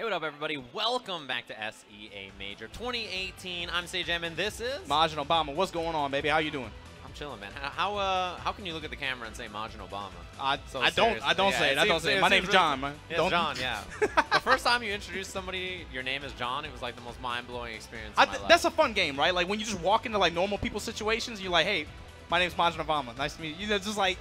Hey, what up, everybody? Welcome back to SEA Major 2018. I'm Sage M, and this is Majin Obama. What's going on, baby? How you doing? I'm chilling, man. How can you look at the camera and say Majin Obama? I don't say it. My name's John, man. It's John, yeah. The first time you introduced somebody, your name is John, it was like the most mind-blowing experience in my life. That's a fun game, right? Like when you just walk into like normal people situations, you're like, hey, my name's Majin Obama. Nice to meet you. You know, just like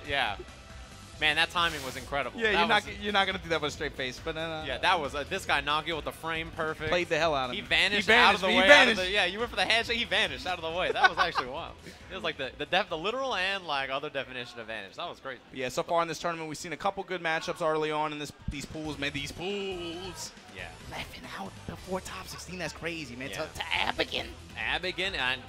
Man, that timing was incredible. Yeah, you're not gonna do that with a straight face, but yeah, that was this guy Nagio with the frame perfect. Played the hell out of him. He vanished out of the way. Yeah, you went for the handshake. He vanished out of the way. That was actually wild. It was like the literal and like other definition of vanish. That was crazy. Yeah, so far in this tournament, we've seen a couple good matchups early on in these pools. Man, these pools. Yeah. Laughing out before top 16. That's crazy, man. Yeah. To Abigan. Abigan, and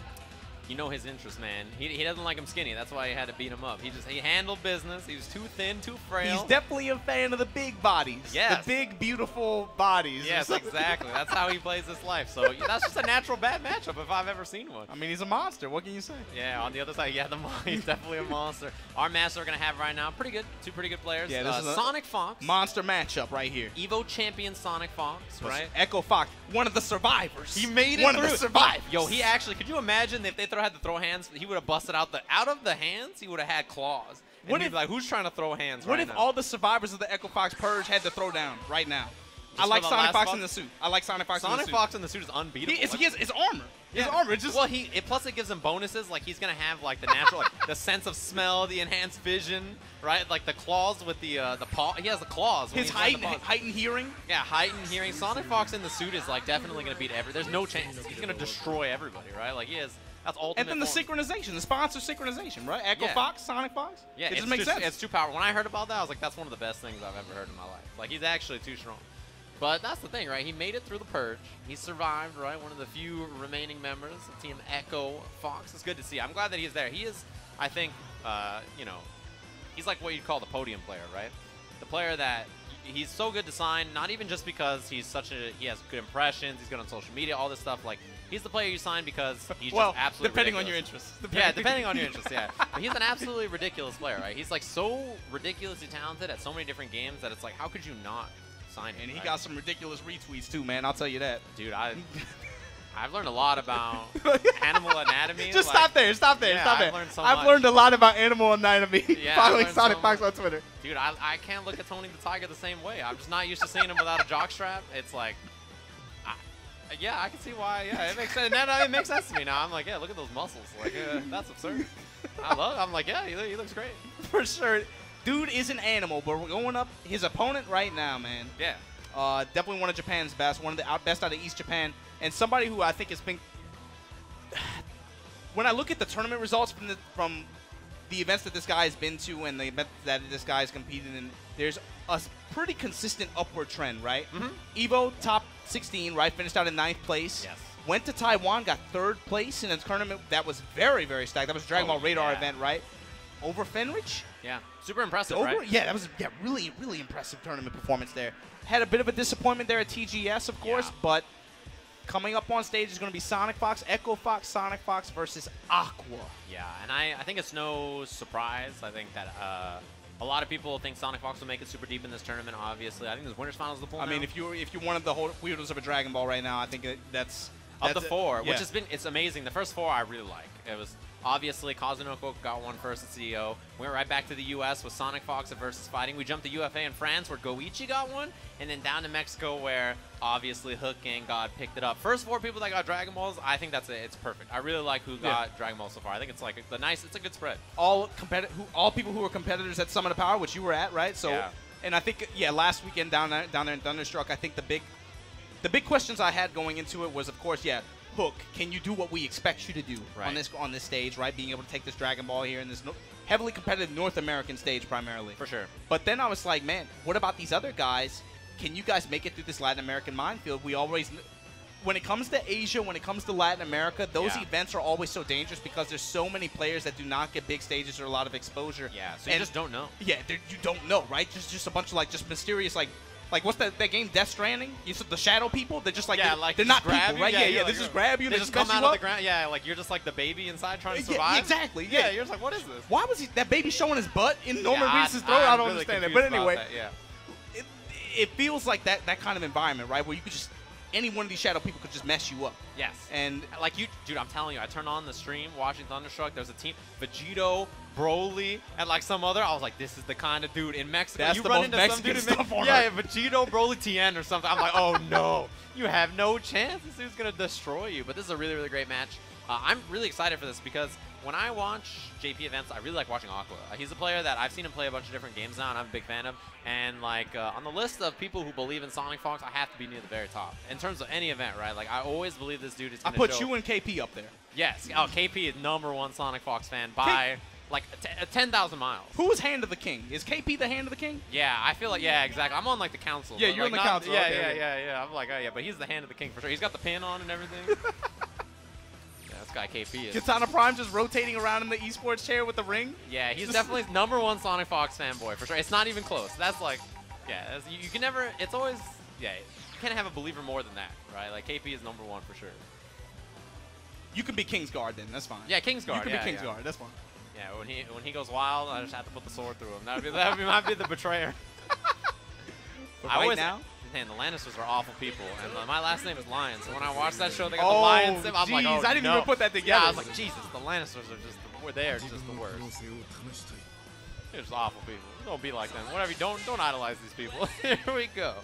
you know his interest, man. He doesn't like him skinny. That's why he had to beat him up. He handled business. He was too thin, too frail. He's definitely a fan of the big bodies. Yes. The big, beautiful bodies. Yes, exactly. That's how he plays his life. So that's just a natural bad matchup if I've ever seen one. I mean, he's a monster. What can you say? Yeah, on the other side, he's definitely a monster. Our match we're going to have right now, pretty good. Two pretty good players. Yeah, this is Sonic Fox. Monster matchup right here. Evo champion Sonic Fox, right? Echo Fox, one of the survivors. He made it one through. Of the survivors. Yo, he actually, could you imagine if they had to throw hands, he would have busted out of the hands, he would have had claws. And what he'd if, be like, who's trying to throw hands what right if now? all the survivors of the Echo Fox Purge had to throw down right now? I like Sonic Fox in the suit. I like Sonic Fox in the suit. Sonic Fox in the suit is unbeatable. He has his armor. His armor. Just well, plus it gives him bonuses. Like he's gonna have like the natural, like the sense of smell, the enhanced vision, right? Like the claws with the paw. He has the claws. His heightened hearing. Yeah, heightened hearing. Sonic Fox in the suit is like definitely gonna beat There's no chance. He's gonna destroy everybody, right? Like he is. That's ultimate. And then the synchronization, the sponsor synchronization, right? Echo Fox, Sonic Fox. Yeah, it just makes sense. It's too powerful. When I heard about that, I was like, that's one of the best things I've ever heard in my life. Like he's actually too strong. But that's the thing, right? He made it through the Purge. He survived, right? One of the few remaining members of Team Echo Fox. It's good to see. I'm glad that he's there. He is, I think, you know, he's like what you'd call the podium player, right? The player that he's so good to sign, not even just because he has good impressions, he's good on social media, all this stuff. Like, he's the player you sign because he's just absolutely depending ridiculous. on your interests. Depending on your interests, yeah. But he's an absolutely ridiculous player, right? He's like so ridiculously talented at so many different games that it's like, how could you not sign him? And he got some ridiculous retweets too, man. I'll tell you that. Dude, I've learned a lot about animal anatomy. Just stop there. Stop there. Yeah, stop there. I've learned so I've much. learned a lot about animal anatomy. Yeah, following Sonic Fox on Twitter. Dude, I can't look at Tony the Tiger the same way. I'm just not used to seeing him without a jockstrap. It's like, yeah, I can see why. Yeah, it makes sense. It makes sense to me now. I'm like, yeah, look at those muscles. Like, that's absurd. I'm like, yeah, he looks great. For sure. Dude is an animal, but we're going up his opponent right now, man. Yeah. Definitely one of Japan's best, one of the best out of East Japan, and somebody who I think has been. When I look at the tournament results from the events that this guy has been to and the event that this guy has competed in, there's a pretty consistent upward trend, right? Evo top 16, right? Finished out in 9th place. Yes. Went to Taiwan, got 3rd place in a tournament that was very, very stacked. That was a Dragon Ball Radar event, right? Over Fenrich. Yeah, super impressive, right? Yeah, that was really, really impressive tournament performance there. Had a bit of a disappointment there at TGS, of course, but coming up on stage is going to be Sonic Fox, Echo Fox, Sonic Fox versus Aqua. Yeah, and I think it's no surprise. I think that a lot of people think Sonic Fox will make it super deep in this tournament, obviously. I think this Winners Finals is the pool I mean, if you wanted the whole wheels of a Dragon Ball right now, I think that's of the 4, which has been, it's amazing. The first 4 I really like. It was obviously Kazunoko got one first at CEO. We went right back to the U.S. with Sonic Fox versus Fighting. We jumped to UFA in France where Goichi got one, and then down to Mexico where obviously Hook and God picked it up. First 4 people that got Dragon Balls, I think it's perfect. I really like who got Dragon Balls so far. I think it's like it's a good spread. All people who were competitors at Summit of Power, which you were at, right? So, and I think last weekend down there in Thunderstruck, I think the big questions I had going into it was, of course, Hook, can you do what we expect you to do on this stage, right? Being able to take this Dragon Ball here in this heavily competitive North American stage primarily. For sure. But then I was like, man, what about these other guys? Can you guys make it through this Latin American minefield? We always, when it comes to Asia, when it comes to Latin America, those events are always so dangerous because there's so many players that do not get big stages or a lot of exposure. Yeah, so you just don't know. Yeah, you don't know, right? Just a bunch of just mysterious Like, what's that game, Death Stranding? You said the shadow people? They're just like, they're not people, right? Yeah, they just grab you. They just come out of the ground. Yeah, like you're just like the baby inside trying to survive. Yeah, exactly. Yeah, you're just like, what is this? Why was that baby showing his butt in Norman Reedus' throat? I don't understand that. But anyway, it feels like that kind of environment, right? Where you could just, any one of these shadow people could just mess you up. Yes. And like dude, I'm telling you, I turned on the stream watching Thunderstruck. There's a team, Vegito, Broly, and like some other. I was like, this is the kind of dude in Mexico. That's you the run most into Mexican some dude stuff on yeah, Earth. Vegito, Broly, Tien or something. I'm like, oh no, you have no chance. This dude's gonna destroy you. But this is a really, really great match. I'm really excited for this because when I watch JP events, I really like watching Aqua. He's a player that I've seen him play a bunch of different games now, and I'm a big fan of. And like on the list of people who believe in Sonic Fox, I have to be near the very top in terms of any event, right? Like I always believe this dude is going to I put you and KP up there. Yes. Oh, KP is #1 Sonic Fox fan by like 10,000 miles. Who is Hand of the King? Is KP the Hand of the King? Yeah, I feel like, yeah, exactly. I'm on like the council. Yeah, you're like, on the council. Yeah, okay, yeah. I'm like, oh yeah, but he's the Hand of the King for sure. He's got the pin on and everything. This guy KP is. Katana Prime just rotating around in the esports chair with the ring. Yeah, he's definitely #1 Sonic Fox fanboy for sure. It's not even close. That's like, yeah, you can never. It's always, yeah, you can't have a believer more than that, right? Like KP is #1 for sure. You can be Kingsguard then. That's fine. Yeah, Kingsguard. You can be Kingsguard. That's fine. Yeah, when he goes wild, I just have to put the sword through him. Might be the betrayer. Now. Man, the Lannisters are awful people, and my last name is Lion, so when I watch that show, they got the Lion symbol. I'm like, oh, I didn't even put that together. Yeah, I was like, Jesus, the Lannisters are just, they're just the worst. They're just awful people. Don't be like them. Whatever, don't idolize these people. Here we go.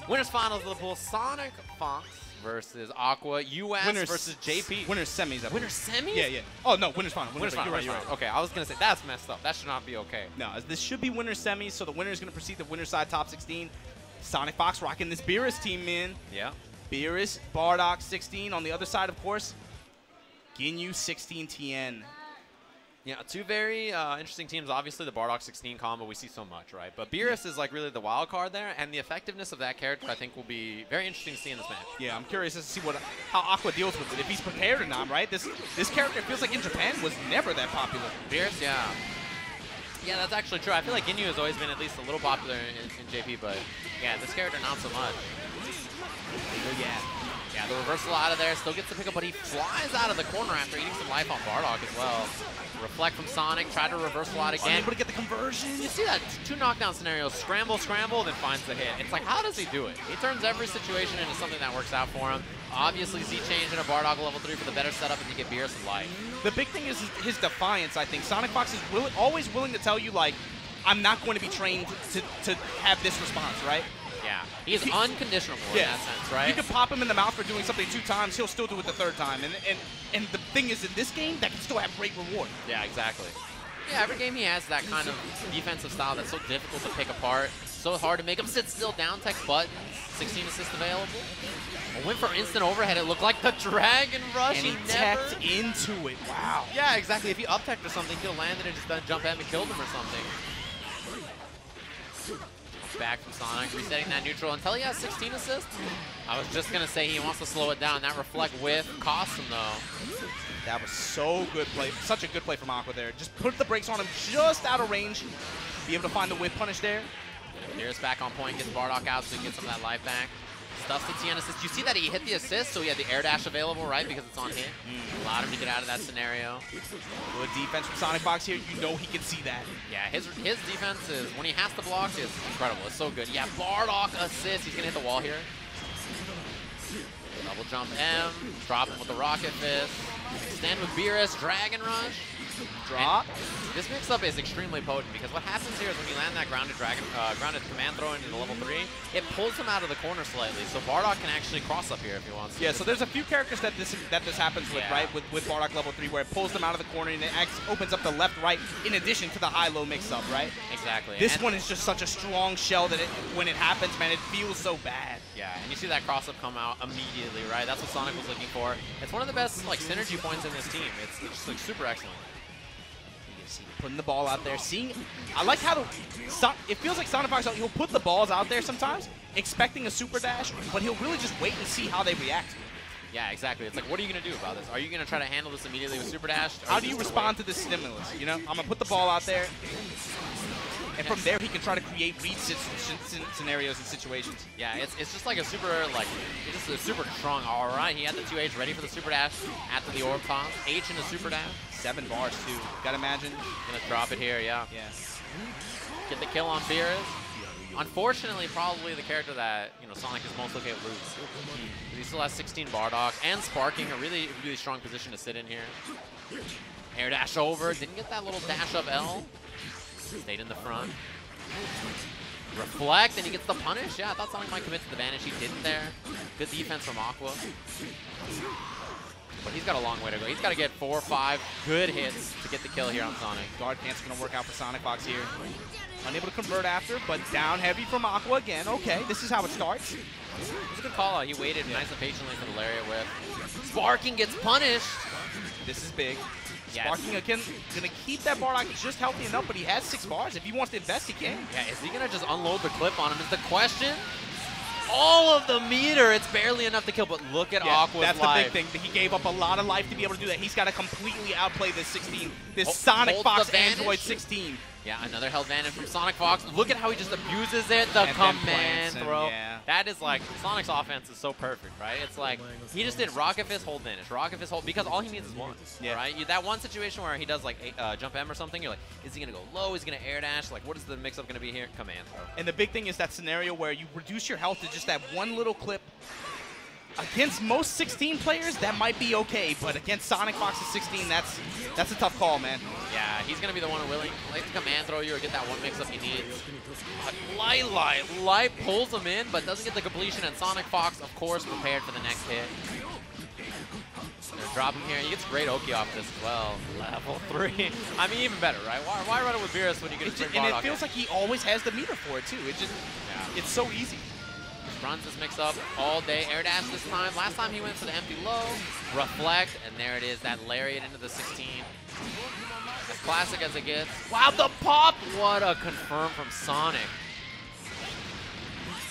Winners finals of the pool, Sonic Fox versus Aqua, US versus JP. Winners semis. Winners semis? Yeah. Oh, no, winners final. Winners final. You're right. Okay, I was going to say, that's messed up. That should not be okay. No, this should be winners semis, so the winner is going to proceed to winner side top 16. Sonic Fox rocking this Beerus team, man. Yeah. Beerus, Bardock, 16. On the other side, of course, Ginyu, 16, Tien. Yeah, two very interesting teams. Obviously, the Bardock 16 combo we see so much, right? But Beerus is like really the wild card there, and the effectiveness of that character I think will be very interesting to see in this match. Yeah, I'm curious to see how Aqua deals with it, if he's prepared or not, right? This character feels like in Japan was never that popular. Beerus, yeah. Yeah, that's actually true. I feel like Ginyu has always been at least a little popular in JP, but yeah, this character not so much. Yeah, the reversal out of there, still gets the pickup, but he flies out of the corner after eating some life on Bardock as well. Reflect from Sonic, try to reversal out again. Unable to get the conversion. You see that two knockdown scenarios, scramble, then finds the hit. It's like, how does he do it? He turns every situation into something that works out for him. Obviously, Z-change in a Bardock level 3 for the better setup and you get Beerus some life. The big thing is his defiance, I think. Sonic Fox is always willing to tell you, like, I'm not going to be trained to have this response, right? Yeah, he is unconditional in that sense, right? You can pop him in the mouth for doing something 2 times, he'll still do it the 3rd time. And the thing is, in this game, that can still have great reward. Yeah, exactly. Yeah, every game he has that kind of defensive style that's so difficult to pick apart, so hard to make him sit still, down tech buttons, 16 assists available. A win for instant overhead, it looked like the Dragon Rush. And he teched into it, wow. Yeah, exactly. If he up-teched or something, he'll land it and just jump at him and kill him or something. Back from Sonic, resetting that neutral until he has 16 assists. I was just going to say he wants to slow it down. That reflect whiff costs him, though. That was so good play. Such a good play from Aqua there. Just put the brakes on him just out of range. Be able to find the whiff punish there. Beerus back on point, gets Bardock out so he can get some of that life back. Stuffs the Tien assist. You see that he hit the assist, so he had the air dash available, right? Because it's on hit. Allowed him to get out of that scenario. Good defense from Sonic Fox here. You know he can see that. Yeah, his defense is, when he has to block, is incredible. It's so good. Yeah, Bardock assist. He's going to hit the wall here. Double jump M. Drop him with the Rocket Fist. Extend with Beerus. Dragon Rush. Drop. And this mix-up is extremely potent because what happens here is when you land that grounded command throw into the level 3, it pulls him out of the corner slightly, so Bardock can actually cross up here if he wants to. Yeah, so there's a few characters that this happens with, right? With Bardock level 3, where it pulls them out of the corner and it opens up the left-right in addition to the high-low mix-up, right? Exactly. This one is just such a strong shell that when it happens, man, it feels so bad. Yeah, and you see that cross-up come out immediately, right? That's what Sonic was looking for. It's one of the best like synergy points in this team. It's just like super excellent. Putting the ball out there, I like how it feels like Sonic Fox, he'll put the balls out there sometimes, expecting a super dash, but he'll really just wait and see how they react to it. Yeah, exactly. It's like, what are you going to do about this? Are you going to try to handle this immediately with super dash? How do you respond to this stimulus? You know, I'm going to put the ball out there, and from there he can try to create read scenarios and situations. Yeah, it's just like a super, it's just a super strong, all right, he had the 2H ready for the super dash after the orb toss. H in the super dash. 7 bars too, gotta imagine. Gonna drop it here, yeah. Yeah. Get the kill on Beerus. Unfortunately, probably the character that Sonic is most okay with lose. He still has 16 Bardock and Sparking, a really, really strong position to sit in here. Air dash over, didn't get that little dash up L. Stayed in the front. Reflect, and he gets the punish. Yeah, I thought Sonic might commit to the vanish. He didn't there. Good defense from Aqua. But he's got a long way to go. He's got to get 4 or 5 good hits to get the kill here on Sonic. Guard pant's going to work out for Sonic Fox here. Unable to convert after, but down heavy from Aqua again. Okay, this is how it starts. It was a good call out. He waited nice and patiently for the lariat whip. Sparking gets punished. This is big. Yes. Sparking again, going to keep that Bardock just healthy enough, but he has 6 bars. If he wants to invest, he can. Yeah, is he going to just unload the clip on him is the question. All of the meter, it's barely enough to kill, but look at Aqua's that's life. the big thing. He gave up a lot of life to be able to do that. He's got to completely outplay this 16, this Sonic Fox Android 16. Yeah, another held vanish from Sonic Fox. Look at how he just abuses it. The command throw. That is like, Sonic's offense is so perfect, right? It's like, he just did Rocket Fist, hold vanish, Rocket Fist, hold, because all he needs is one, right? That one situation where he does like jump M or something, you're like, is he going to go low? Is he going to air dash? Like, what is the mix-up going to be here? Command throw. And the big thing is that scenario where you reduce your health to just that one little clip. Against most 16 players, that might be okay, but against Sonic Fox's 16, that's a tough call, man. Yeah, he's going to be the one who willing to command throw you or get that one mix-up he needs. Light pulls him in, but doesn't get the completion, and Sonic Fox, of course, prepared for the next hit. They're dropping here. He gets great Oki off this as well. Level 3. I mean, even better, right? Why run it with Beerus when you get a straight Bardock? And it feels like he always has the meter for it, too. It's so easy. Runs this mix up all day. Air dash this time. Last time he went for the empty low. Reflect, and there it is. That lariat into the 16. As classic as it gets. Wow, the pop! What a confirm from Sonic.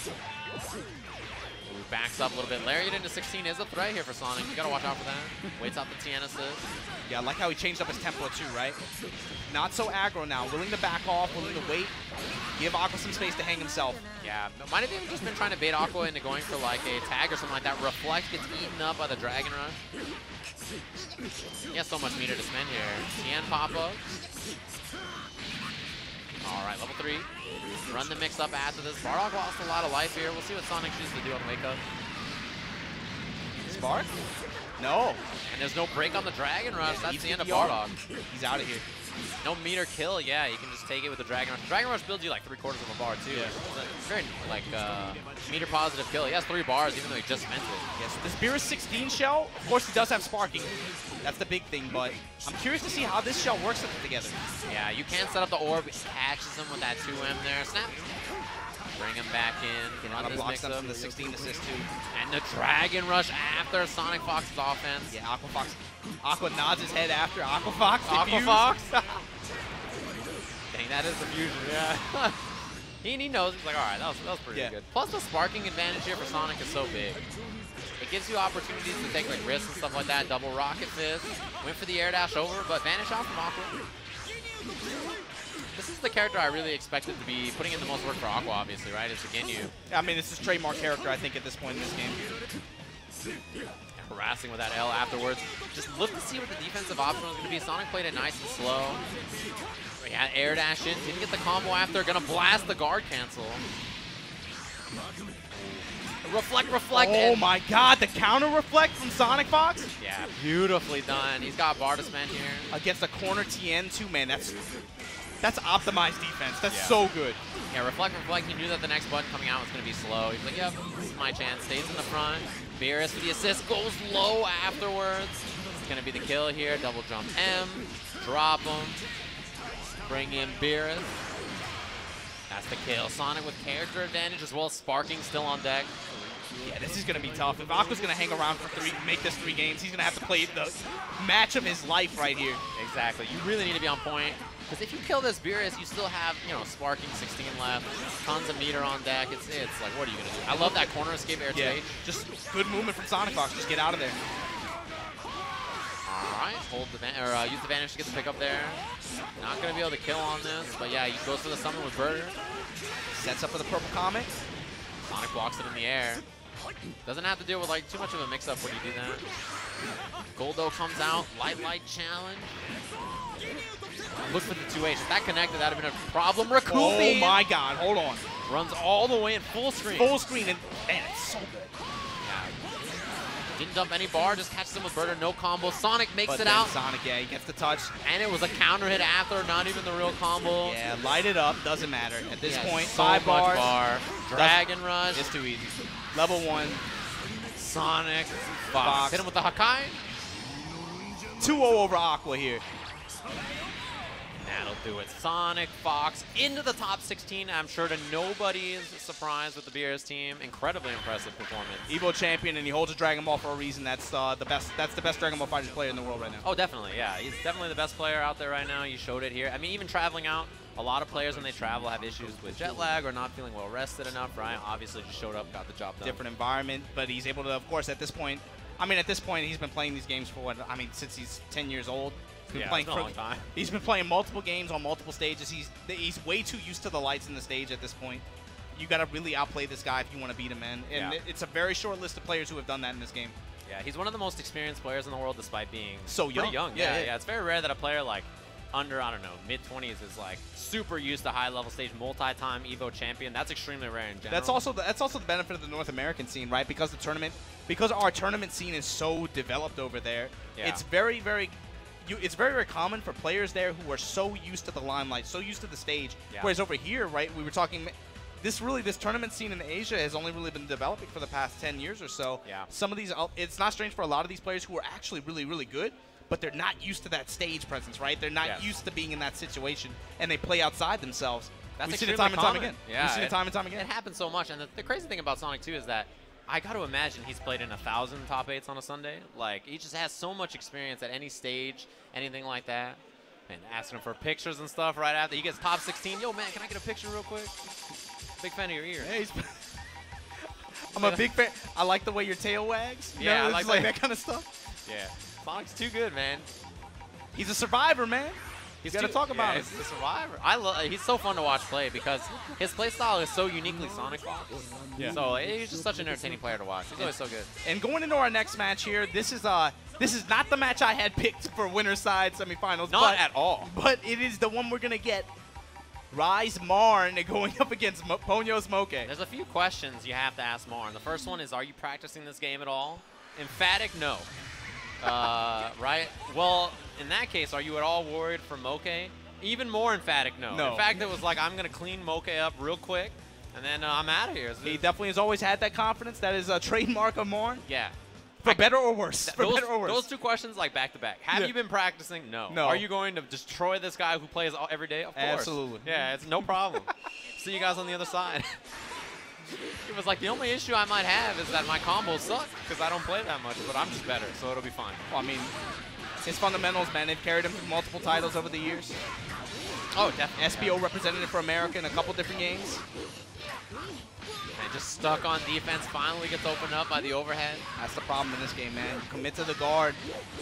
Ooh, backs up a little bit. Lariat into 16 is a threat here for Sonic. You gotta watch out for that. Waits out the Tiana assist. Yeah, I like how he changed up his tempo too, right? Not so aggro now. Willing to back off, willing to wait. Give Aqua some space to hang himself. Yeah, might have even just been trying to bait Aqua into going for like a tag or something like that. Reflect gets eaten up by the Dragon Rush. He has so much meter to spend here. Tian pop-up. All right, level 3. Run the mix up after this. Bardock lost a lot of life here. We'll see what Sonic chooses to do on Wake Up. Spark? No. And there's no break on the Dragon Rush. That's the end of Bardock. He's out of here. No meter kill, yeah, you can just take it with the Dragon Rush. Dragon Rush builds you like 3/4 of a bar, too. Yeah. It's very, like, meter positive kill. He has 3 bars, even though he just spent it. Yes, this Beerus 16 shell, of course, he does have Sparking. That's the big thing, but I'm curious to see how this shell works together. Yeah, you can't set up the orb. It catches him with that 2M there. Snap. Bring him back in. Run this mix up from the 16 assist, too. And the Dragon Rush after Sonic Fox's offense. Yeah, Aqua nods his head after Aqua Fox. Aqua Fox. Dang, that is the fusion, yeah. he knows. He's like, all right, that was pretty good. Plus, the sparking advantage here for Sonic is so big. It gives you opportunities to take like risks and stuff like that. Double Rocket Fist. Went for the air dash over, but vanish out from Aqua. This is the character I really expected to be putting in the most work for Aqua, obviously, right? It's Ginyu. I mean, this is trademark character, I think, at this point in this game. Harassing with that L afterwards. Just look to see what the defensive option was going to be. Sonic played it nice and slow. He had air dash in. Didn't get the combo after. Going to blast the guard cancel. Reflect. Oh my god, the counter reflect from Sonic Fox? Yeah, beautifully done. He's got bar to spend here. Against a corner TN too, man. That's optimized defense. That's so good. Yeah, reflect. He knew that the next button coming out was going to be slow. He's like, yep, this is my chance. Stays in the front. Beerus with the assist. Goes low afterwards. It's going to be the kill here. Double jump M. Drop him. Bring in Beerus. That's the kill. Sonic with character advantage as well as Sparking still on deck. Yeah, this is going to be tough. If Aqua's going to hang around for make this 3 games, he's going to have to play the match of his life right here. Exactly. You really need to be on point. Because if you kill this Beerus, you still have, Sparking 16 left, tons of meter on deck. It's like, what are you going to do? I love that corner escape air to H. Just good movement from Sonic Fox. Just get out of there. All right, use the vanish to get the pick up there. Not going to be able to kill on this, but yeah, he goes for the summon with Burger. Sets up for the purple comic. Sonic blocks it in the air. Doesn't have to deal with like too much of a mix-up when you do that. Goldo comes out, light challenge. Look for the 2H. If that connected, that would have been a problem. Rakubi! Oh my god, hold on. Runs all the way in full screen. Full screen, and man, it's so good. Yeah. Didn't dump any bar, just catches him with Birder, no combo. Sonic makes it out. Sonic, yeah, he gets the touch. And it was a counter hit after, not even the real combo. Yeah, light it up, doesn't matter. At this point, so 5 bars. Bar. Dragon Rush. It's too easy. Level 1. Sonic. Fox. Hit him with the Hakai. 2-0 over Aqua here. That'll do it. Sonic, Fox into the top 16. I'm sure to nobody's surprise with the BRS team. Incredibly impressive performance. Evo champion, and he holds a Dragon Ball for a reason. That's the best. That's the best Dragon Ball FighterZ player in the world right now. Oh, definitely. Yeah, he's definitely the best player out there right now. You showed it here. I mean, even traveling out, a lot of players when they travel have issues with jet lag or not feeling well rested enough. Right? Obviously, just showed up, got the job done. Different environment, but he's able to, of course, at this point. I mean, at this point, he's been playing these games for what? I mean, since he's 10 years old. Yeah, playing it's been a long time. He's been playing multiple games on multiple stages. He's way too used to the lights in the stage at this point. You got to really outplay this guy if you want to beat him, man. And it's a very short list of players who have done that in this game. Yeah, he's one of the most experienced players in the world despite being so young. Pretty young. Yeah. It's very rare that a player like under, I don't know, mid-20s is like super used to high-level stage, multi-time Evo champion. That's extremely rare in general. That's also the benefit of the North American scene, right? Because our tournament scene is so developed over there. Yeah. It's very, very common for players there who are so used to the limelight, so used to the stage. Yeah. Whereas over here, right, we were talking, this tournament scene in Asia has only really been developing for the past 10 years or so. Yeah. Some of these, it's not strange for a lot of these players who are actually really, really good, but they're not used to that stage presence, right? They're not used to being in that situation, and they play outside themselves. That's We've seen it time and time again. Yeah, We've seen it time and time again. It happens so much, and the crazy thing about Sonic 2 is that I got to imagine he's played in 1,000 top 8s on a Sunday. Like, he just has so much experience at any stage, anything like that. And asking him for pictures and stuff right after. He gets top 16. Yo, man, can I get a picture real quick? Big fan of your ear. Yeah, I'm a big fan. I like the way your tail wags. You know, I like that kind of stuff. Yeah. Sonic's too good, man. He's a survivor, man. He's got to talk about it. He's a survivor. He's so fun to watch play because his play style is so uniquely Sonic Fox. Yeah. So he's just such an entertaining player to watch. He's always so good. And going into our next match here, this is not the match I had picked for winner's side semifinals. Not at all. But it is the one we're gonna get. Rise Marn going up against Ponyo Smoke. There's a few questions you have to ask Marn. The first one is, are you practicing this game at all? Emphatic no. Right? Well, in that case, are you at all worried for Moke? Even more emphatic no. In fact, it was like, I'm going to clean Moke up real quick, and then I'm out of here. He definitely has always had that confidence. That is a trademark of Marn. Yeah. For better or worse. For better or worse. Those two questions, like, back to back. Have you been practicing? No. Are you going to destroy this guy who plays every day? Of course. Absolutely. Yeah, it's no problem. See you guys on the other side. It was like, the only issue I might have is that my combos suck because I don't play that much, but I'm just better, so it'll be fine. Well, I mean, his fundamentals, man, they've carried him through multiple titles over the years. Oh, definitely. SPO representative for America in a couple different games. And just stuck on defense, finally gets opened up by the overhead. That's the problem in this game, man. You commit to the guard,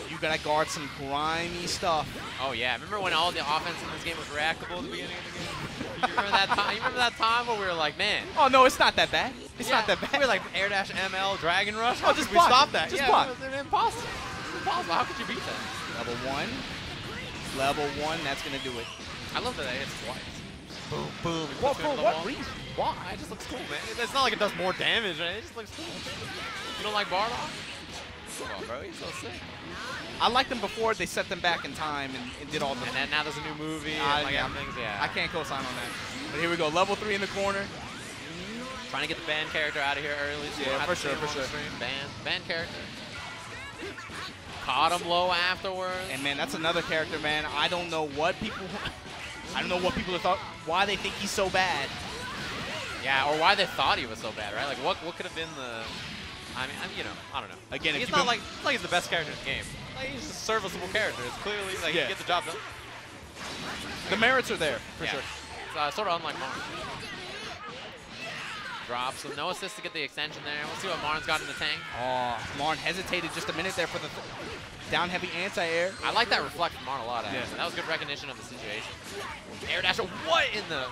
you gotta guard some grimy stuff. Oh yeah, remember when all the offense in this game was reactable at the beginning of the game? You remember that time? You remember that time where we were like, man? Oh no, it's not that bad. It's not that bad. We were like air dash ML Dragon Rush. How just could we stop that? Just block. It was impossible. It's impossible. How could you beat that? Level 1. Level 1. That's gonna do it. I love that it hits twice. Boom, boom. Well, for what reason? Why? It just looks cool, man. It's not like it does more damage, right? It just looks cool. You don't like Bardock? Come on, bro. He's so sick. I liked them before they set them back in time and did all the. And then now there's a new movie. I can't co-sign on that. But here we go. Level 3 in the corner. Trying to get the band character out of here early. So yeah, for sure. Band character. Caught him low afterwards. And man, that's another character, man. I don't know what people have thought. Why they think he's so bad. Yeah, or why they thought he was so bad, right? Like, what could have been the... I mean, you know, I don't know. Again, he's not like he's the best character in the game. Like, he's a serviceable character. It's clearly like he can get the job done. The merits are there for sure. It's sort of unlike Marn. Drops with no assist to get the extension there. We'll see what Marn's got in the tank. Oh, Marn hesitated just a minute there for the down heavy anti-air. I like that reflect from Marn a lot. Actually. That was good recognition of the situation. Air dash. What in the?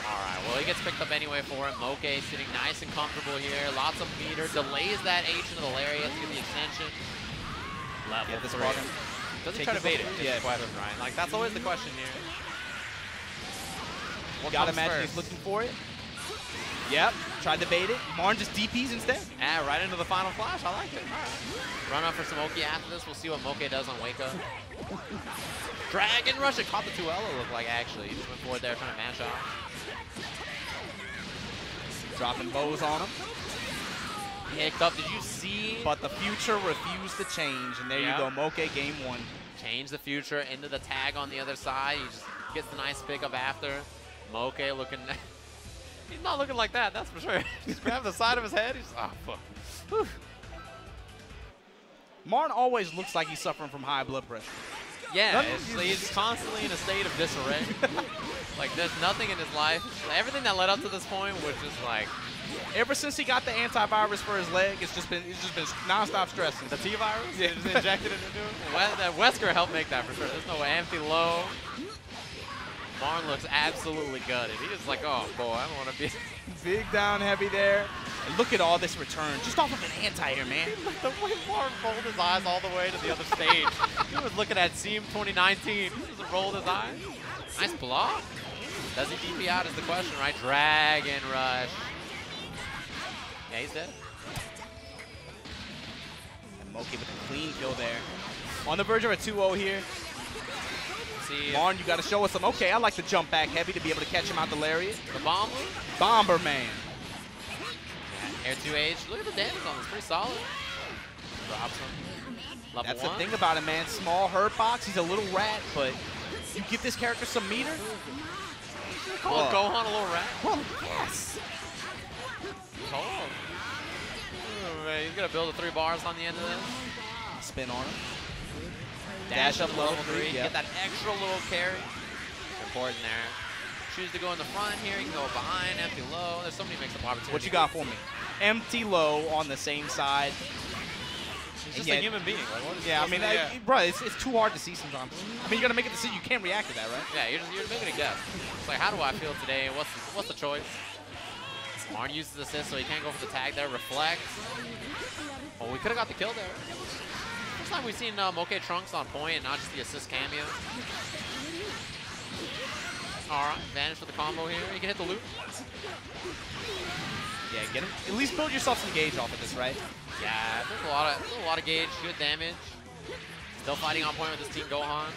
All right, well, he gets picked up anyway for it. Moke sitting nice and comfortable here. Lots of meter. Delays that H into the lariat to get the extension. Level 3. Does he try to bait it? Yeah, right. Like, that's always the question here. You gotta imagine he's looking for it. Yep, tried to bait it. Marn just DPs instead. Yeah, right into the final flash. I like it. All right. Run up for some Oki after this. We'll see what Moke does on Wake Up. Dragon Rush. It caught the 2L, it looked like, actually. He just went forward there trying to match off. Dropping bows on him. Picked up. Did you see? But the future refused to change, and there you go, Moke game 1. Change the future into the tag on the other side. He just gets the nice pickup after. Moke looking... He's not looking like that, that's for sure. Just grab the side of his head. He's oh, fuck. Whew. Marn always looks like he's suffering from high blood pressure. Yeah, he's constantly in a state of disarray. Like, there's nothing in his life. Everything that led up to this point was just like... Ever since he got the antivirus for his leg, it's just been nonstop stressing. The T-virus? Yeah, just injected it into him. Wesker helped make that for sure. There's no empty low. Marn looks absolutely gutted. He is like, oh boy, I don't want to be big down heavy there. And look at all this return, just off of an anti-air, man. Like the way Marn rolled his eyes all the way to the other stage. He was looking at Seam 2019. He just rolled his eyes. Nice block. Does he DP out is the question, right? Dragon Rush. Yeah, he's dead. And Moke with a clean kill there. On the verge of a 2-0 here. Marn, you got to show us some. Okay, I like to jump back heavy to be able to catch him out the lariat. The bomber? Bomberman. Yeah, air 2H. Look at the damage on this. Pretty solid. Drops him. Level That's 1. the thing about him, man. Small hurt box. He's a little rat, but you give this character some meter. Call Gohan a little rat? Well, yes. Oh. He's going to build the 3 bars on the end of this. Spin on him. Dash up level 3, yep. Get that extra little carry. Important there. Choose to go in the front here, you can go behind, empty low. There's so many mix-up opportunities. What you got for me? Empty low on the same side. He's just a human being. Like, what is I mean, bro, it's too hard to see sometimes. I mean, you got to make a decision. You can't react to that, right? Yeah, you're making a guess. It's like, how do I feel today? What's the choice? Marn uses assist, so he can't go for the tag there. Reflects. Oh, we could have got the kill there. First time we've seen Moke Trunks on point and not just the assist cameo. All right, advantage for the combo here. You can hit the loop. Yeah, get him. At least build yourself some gauge off of this, right? Yeah, there's a lot of gauge, good damage. Still fighting on point with this Team Gohan.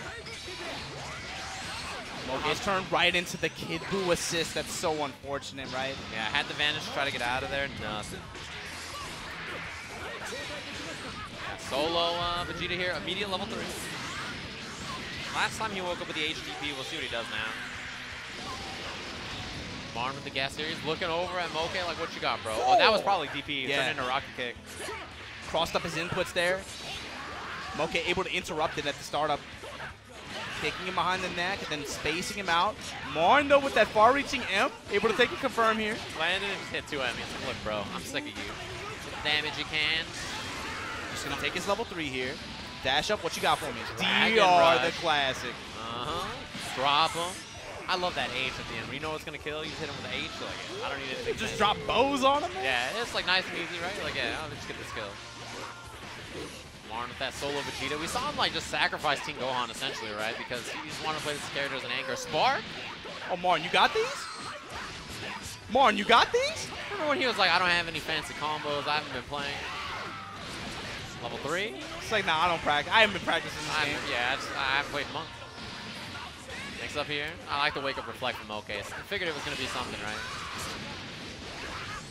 Moke's turned right into the Kid Buu assist. That's so unfortunate, right? Yeah, had the advantage to try to get out of there. Nothing. Solo Vegeta here, immediate level 3. Last time he woke up with the HDP, we'll see what he does now. Marn with the gas series, looking over at Moke like, what you got, bro? Oh, that was probably DP, turned into rocket kick. Crossed up his inputs there. Moke able to interrupt it at the startup. Kicking him behind the neck and then spacing him out. Marn, though, with that far-reaching M, able to take a confirm here. Landed and just hit 2 at me. It's like, look, bro, I'm sick of you. Get the damage you can. Just gonna take his level 3 here. Dash up, what you got for me? Dragon DR, Rush. the classic. Drop him. I love that H at the end. Where you know what's gonna kill, you just hit him with the H. You're like, I don't need anything. Just drop bows on him? Yeah, it's like nice and easy, right? You're like, yeah, I'll just get this kill. Marn with that solo Vegeta. We saw him like just sacrifice Team Gohan essentially, right? Because he just wanted to play this character as an anchor. Spark? Oh, Marn, you got these? Marn, you got these? Remember when he was like, I don't have any fancy combos, I haven't been playing. Level 3? It's like, nah, I don't practice. I haven't been practicing this game. Yeah, I haven't played in months. Next up here, I like the wake up reflect from Moke. I figured it was going to be something, right?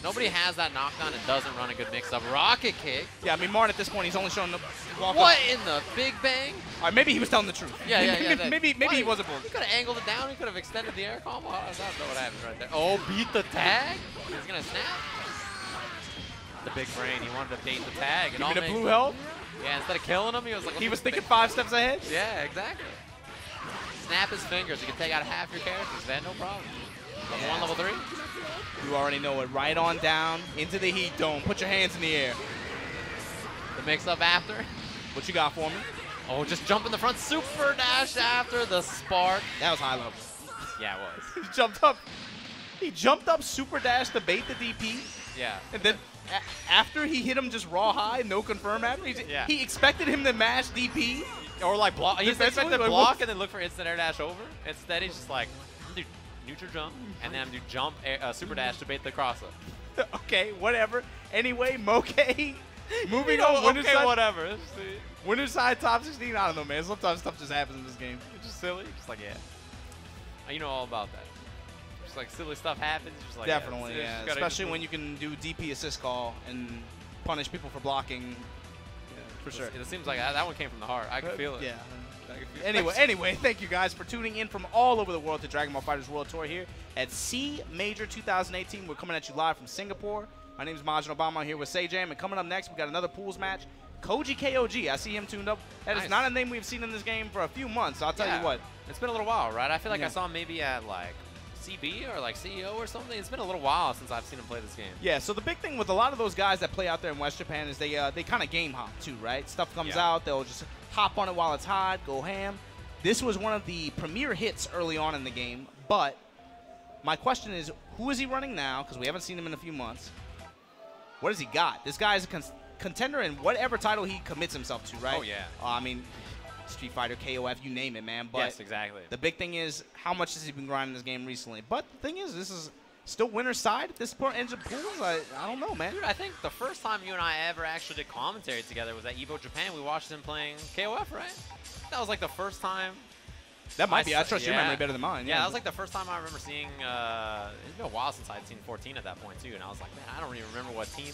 Nobody has that knockdown and doesn't run a good mix-up. Rocket kick. Yeah, I mean, Marn at this point, he's only showing the walk What up. in the Big Bang? All right, maybe he was telling the truth. Yeah. maybe he wasn't bullshit. He could have angled it down. He could have extended the air combo. I don't know what happened right there. Oh, beat the tag? He's going to snap? The big brain. He wanted to bait the tag. Give me the blue health. Yeah, instead of killing him, he was like... He was thinking 5 steps ahead? Yeah, exactly. Snap his fingers. You can take out half your characters, man. No problem. Level 1, level 3. You already know it. Right on down into the heat dome. Put your hands in the air. The mix-up after. What you got for me? Oh, just jump in the front. Super dash after the spark. That was high level. Yeah, it was. He jumped up. He jumped up super dash to bait the DP. Yeah. And then after he hit him just raw high, no confirm after, he expected him to mash DP. Or like block. He expected to like, block and then look for instant air dash over. Instead, he's just like, dude, neutral jump, and then I'm gonna do jump, super dash to bait the cross up. Okay, whatever. Anyway, Moke. Moving You know, on. Winner's okay, side, whatever. winner's side top 16. I don't know, man. Sometimes stuff just happens in this game. It's just silly. Just like, yeah. You know all about that. Just like silly stuff happens. Just like, Definitely, yeah. yeah. Especially when you can do DP assist call and punish people for blocking. Yeah, for sure. It seems like that one came from the heart. I can feel it. Yeah. Anyway, thank you guys for tuning in from all over the world to Dragon Ball FighterZ World Tour here at C Major 2018. We're coming at you live from Singapore. My name is Majin Obama. I'm here with Sajam, and coming up next, we got another pools match. Koji KOG. I see him tuned up. That is not a name we've seen in this game for a few months. So I'll tell you what. It's been a little while, right? I feel like I saw him maybe at like CB or like CEO or something. It's been a little while since I've seen him play this game. Yeah, so the big thing with a lot of those guys that play out there in West Japan is they kind of game hop too, right? Stuff comes out, they'll just hop on it while it's hot, go ham. This was one of the premier hits early on in the game, but my question is, who is he running now? Because we haven't seen him in a few months. What has he got? This guy is a contender in whatever title he commits himself to, right? Oh, yeah. I mean, Street Fighter, KOF, you name it, man. But yes, exactly. The big thing is, how much has he been grinding this game recently? But the thing is, this is still winner's side at this point. Engine pools, I don't know, man. Dude, I think the first time you and I ever actually did commentary together was at Evo Japan. We watched him playing KOF, right? That was like the first time. That might be. I trust your memory better than mine. Yeah, that was like the first time I remember seeing. It's been a while since I'd seen 14 at that point too, and I was like, man, I don't even remember what team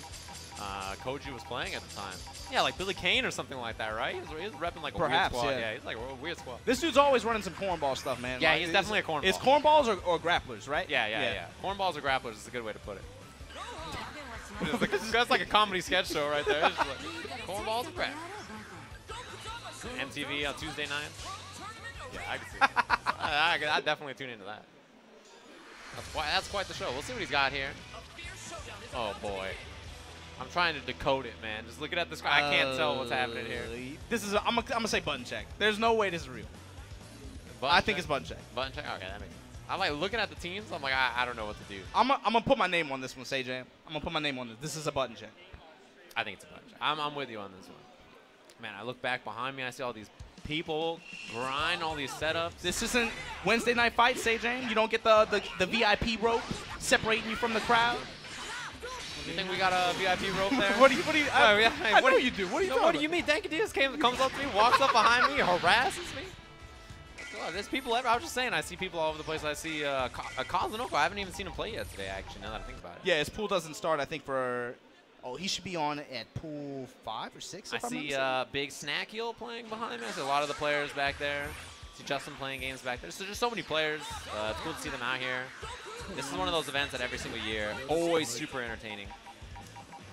Koji was playing at the time. Yeah, like Billy Kane or something like that, right? He was repping like a weird squad. Yeah, he's like a weird squad. This dude's always running some cornball stuff, man. Yeah, like, he's definitely a cornball. It's cornballs or grapplers, right? Yeah. Cornballs or grapplers is a good way to put it. That's like a comedy sketch show right there. It's just like, cornballs or grapplers. MTV on Tuesday nights. Yeah, I can see it. I'd definitely tune into that. That's quite the show. We'll see what he's got here. Oh, boy. I'm trying to decode it, man. Just looking at this, I can't tell what's happening here. This is, I'm gonna say button check. There's no way this is real. I think it's button check. Button check? Okay, that makes sense. I'm like looking at the teams. I'm like, I don't know what to do. I'm gonna put my name on this one, Sajam. I'm gonna put my name on this. This is a button check. I think it's a button check. I'm with you on this one. Man, I look back behind me. I see all these people grind all these setups. This isn't Wednesday Night Fight, Sajam. You don't get the VIP rope separating you from the crowd. You think we got a VIP rope there? What do you? I know you do. What do you? What do you mean? Dankadias comes up to me, walks up behind me, harasses me. God, there's people ever. I was just saying, I see people all over the place. I see Kazunoko. I haven't even seen him play yet today. Actually, now that I think about it. Yeah, his pool doesn't start. I think for. Oh, he should be on at pool 5 or 6. I see Big Snack Heel playing behind me. I see a lot of the players back there. I see Justin playing games back there. So there's so many players. It's cool to see them out here. This is one of those events that every single year, always super entertaining.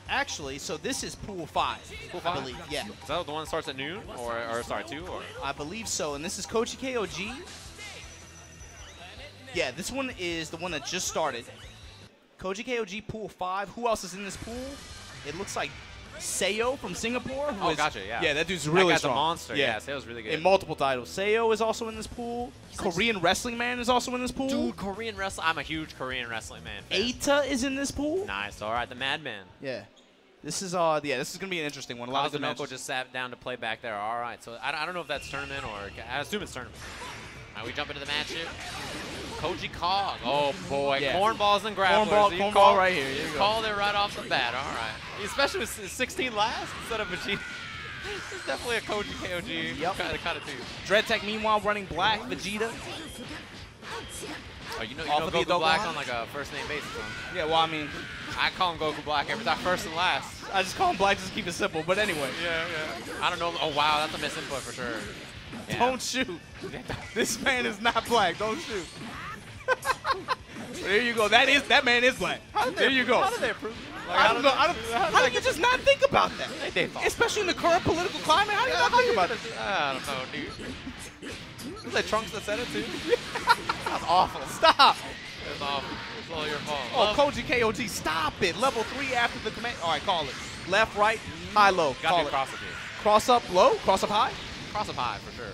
Actually, so this is pool 5. Pool 5? I believe, yeah. Is that the one that starts at noon? Or sorry, 2? Or? I believe so. And this is Koji KOG. Yeah, this one is the one that just started. Koji KOG pool 5. Who else is in this pool? It looks like Seo from Singapore. Oh, gotcha, yeah. Yeah, that dude's really strong. A monster. Yeah, Seo's really good. In multiple titles. Seo is also in this pool. Korean Wrestling Man is also in this pool. Dude, Korean Wrestling. I'm a huge Korean Wrestling Man fan. Eita is in this pool. Nice. All right, the Madman. Yeah. This is this is gonna be an interesting one. A lot of Kazunoko just sat down to play back there. All right, so I don't know if that's tournament or I assume it's tournament. All right, we jump into the match here. Koji Kog. Oh boy, cornballs and grapplers. Cornball right here. You called it right off the bat. All right, especially with 16 last instead of Vegeta. It's definitely a Koji KOG kind of team. Dread Tech meanwhile running black. Vegeta. Oh, you know Goku Black on like a first name basis, huh? Yeah, well, I mean, I call him Goku Black every time, first and last. I just call him Black just to keep it simple. But anyway. Yeah. I don't know. Oh wow, that's a misinput for sure. Yeah. Don't shoot. This man is not black. Don't shoot. There you go. That man is black. There you go. How did they approve? Like, I don't know. How do you just not think about that? Especially in the current political climate. How do you not think about it? I don't know, dude. Was that Trunks that said it too? That's awful. Stop. It's awful. It's all your fault. Oh, Koji KOG, stop it. Level 3 after the command. All right, call it. Left, right, high, low. Gotta do cross up here. Cross up low? Cross up high? Cross up high, for sure.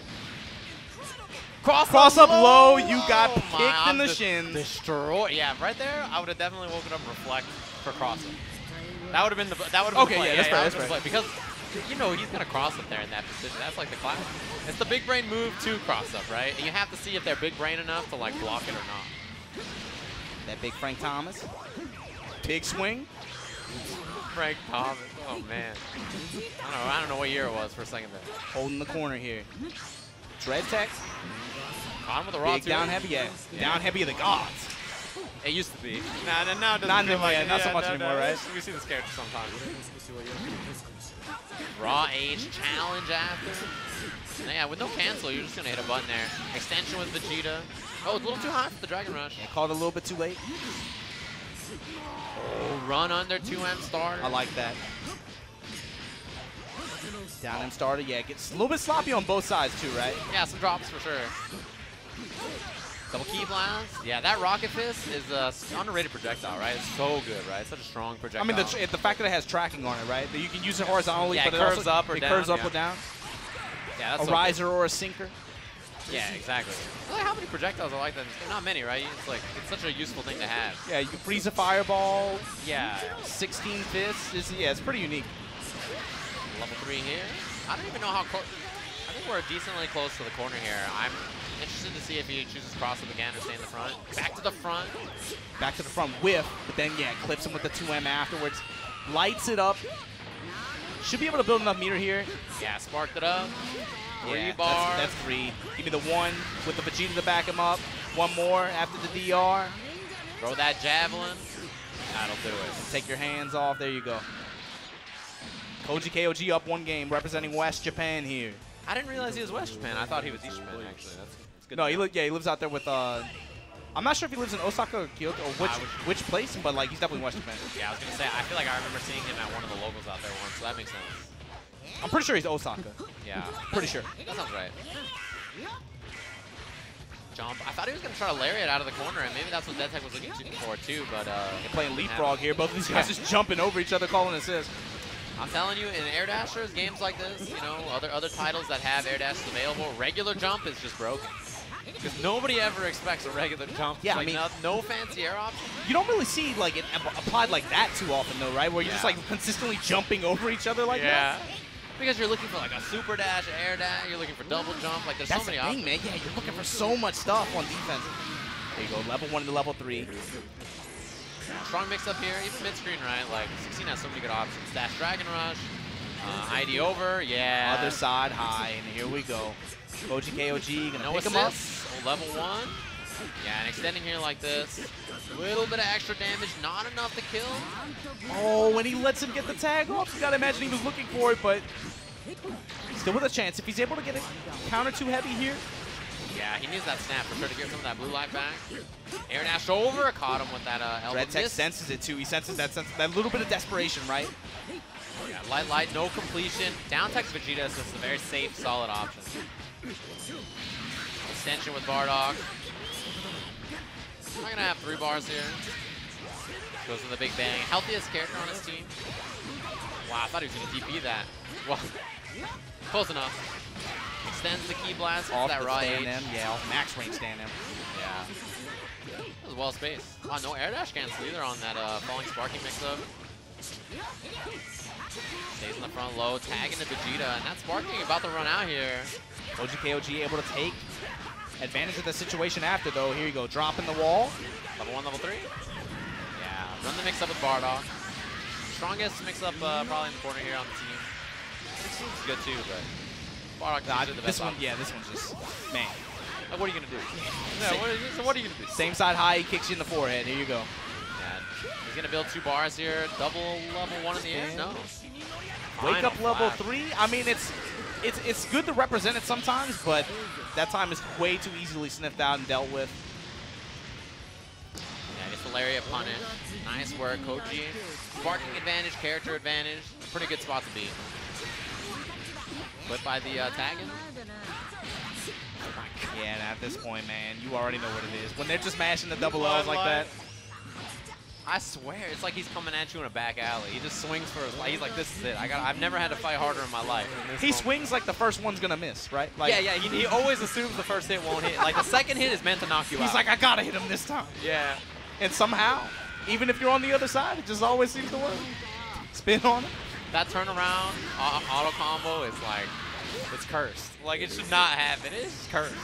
Cross up low, you got kicked in the shins. Destroy. Yeah, right there, I would have definitely woken up and reflect for cross up. That would have been the play. Yeah, that's fair. Because you know he's gonna cross up there in that position. That's like the class. It's the big brain move to cross up, right? And you have to see if they're big brain enough to like block it or not. That big Frank Thomas. Big swing. Frank Thomas. Oh, man. I don't know what year it was for a second there. Holding the corner here. Dread Tech. Caught him with a raw Big down heavy, yeah. Down heavy of the gods. It used to be. Now it doesn't Not feel like anymore, it. not so much anymore, right? We see this character sometimes. Raw Age challenge after. Yeah, with no cancel, you're just going to hit a button there. Extension with Vegeta. Oh, it's a little too high for the Dragon Rush. Yeah, called it a little bit too late. Oh, run under 2M starter. I like that. Down M starter, yeah, it gets a little bit sloppy on both sides too, right? Yeah, some drops for sure. Double key blast. Yeah, that Rocket Fist is an underrated projectile, right? It's so good, right? It's such a strong projectile. I mean, the fact that it has tracking on it, right? That you can use it horizontally, yeah, but it curves also, up or down. It curves up yeah. or down. Yeah, that's a riser or a sinker. Yeah, exactly. Like, how many projectiles are like that? Not many, right? It's like it's such a useful thing to have. Yeah, you can freeze a fireball. Yeah. 16 fists. Yeah, it's pretty unique. Level 3 here. I don't even know how close. I think we're decently close to the corner here. I'm interested to see if he chooses cross up again or stay in the front. Back to the front. Back to the front whiff, but then, yeah, clips him with the 2M afterwards. Lights it up. Should be able to build enough meter here. Yeah, sparked it up. Yeah, 3 bars. That's 3. Give me the 1 with the Vegeta to back him up. 1 more after the DR. Throw that javelin. That'll do it. Take your hands off. There you go. Koji KOG up 1 game, representing West Japan here. I didn't realize he was West Japan. I thought he was East Japan, actually. That's good. No, he lives out there with, I'm not sure if he lives in Osaka or Kyoto or which place, but, like, he's definitely West Japan. Yeah, I was going to say, I feel like I remember seeing him at one of the locals out there once, so that makes sense. I'm pretty sure he's Osaka. Yeah. Pretty sure. That sounds right. Jump. I thought he was going to try to lariat out of the corner, and maybe that's what Dead Tech was looking for, too, but... They're playing leapfrog here. Both of these guys just jumping over each other, calling assists. I'm telling you, in Air Dashers, games like this, you know, other titles that have Air Dashes available, regular jump is just broken. Because nobody ever expects a regular jump. Yeah, like, I mean, no fancy air option. You don't really see like it applied like that too often, though, right? Where you're just like consistently jumping over each other like that. Because you're looking for like a super dash, air dash. You're looking for double jump. Like there's That's so many the thing, options. man. Yeah, you're looking for so much stuff on defense. There you go, level 1 to level 3. Strong mix up here, even mid screen, right? Like 16 has so many good options. Dash Dragon Rush, ID over, yeah. Other side high, and here we go. Koji KOG gonna pick him up. Oh, level 1. Yeah, and extending here like this. A little bit of extra damage, not enough to kill. Oh, when he lets him get the tag off, you gotta imagine he was looking for it, but still with a chance. If he's able to get it counter too heavy here. Yeah, he needs that snap for sure to get some of that blue light back. Air dash over, caught him with that elbow. Red Tech senses it too. He senses that little bit of desperation, right? Yeah, light, no completion. Down tech Vegeta is just a very safe, solid option. Extension with Bardock. I'm gonna have 3 bars here. Goes with the big bang. Healthiest character on his team. Wow, I thought he was gonna DP that. Well, close enough. Extends the key blast with that raw H. Yeah, off max range stand him. Yeah. That was well spaced. Oh, no air dash cancel either on that falling sparking mix-up. Stays in the front low, tagging to Vegeta, and that sparking about to run out here. Koji KOG able to take advantage of the situation after, though. Here you go, dropping the wall. Level 1, level 3. Yeah, run the mix-up with Bardock. Strongest mix-up probably in the corner here on the team. 16's good too, but Bardock is the best option. Yeah, this one's just, man. Like, what are you going to do? So what are you going to do? Same side high, he kicks you in the forehead. Here you go. Yeah, he's going to build 2 bars here. Double level 1 in the air? No. Wake up level 3. I mean, it's good to represent it sometimes, but that time is way too easily sniffed out and dealt with. Yeah, gets the lariat punish. Nice work, Koji. Sparking advantage, character advantage. Pretty good spot to be. Whip by the tagging. Yeah, and at this point, man, you already know what it is. When they're just mashing the double L's like that. I swear, it's like he's coming at you in a back alley. He just swings for his life. He's like, this is it. I've never had to fight harder in my life. He swings like the first one's going to miss, right? Like, yeah, he always assumes the first hit won't hit. Like, the second hit is meant to knock you out. He's like, I got to hit him this time. Yeah. And somehow, even if you're on the other side, it just always seems to work. Spin on it. That turnaround auto combo is like, it's cursed. Like, it should not happen. It is cursed.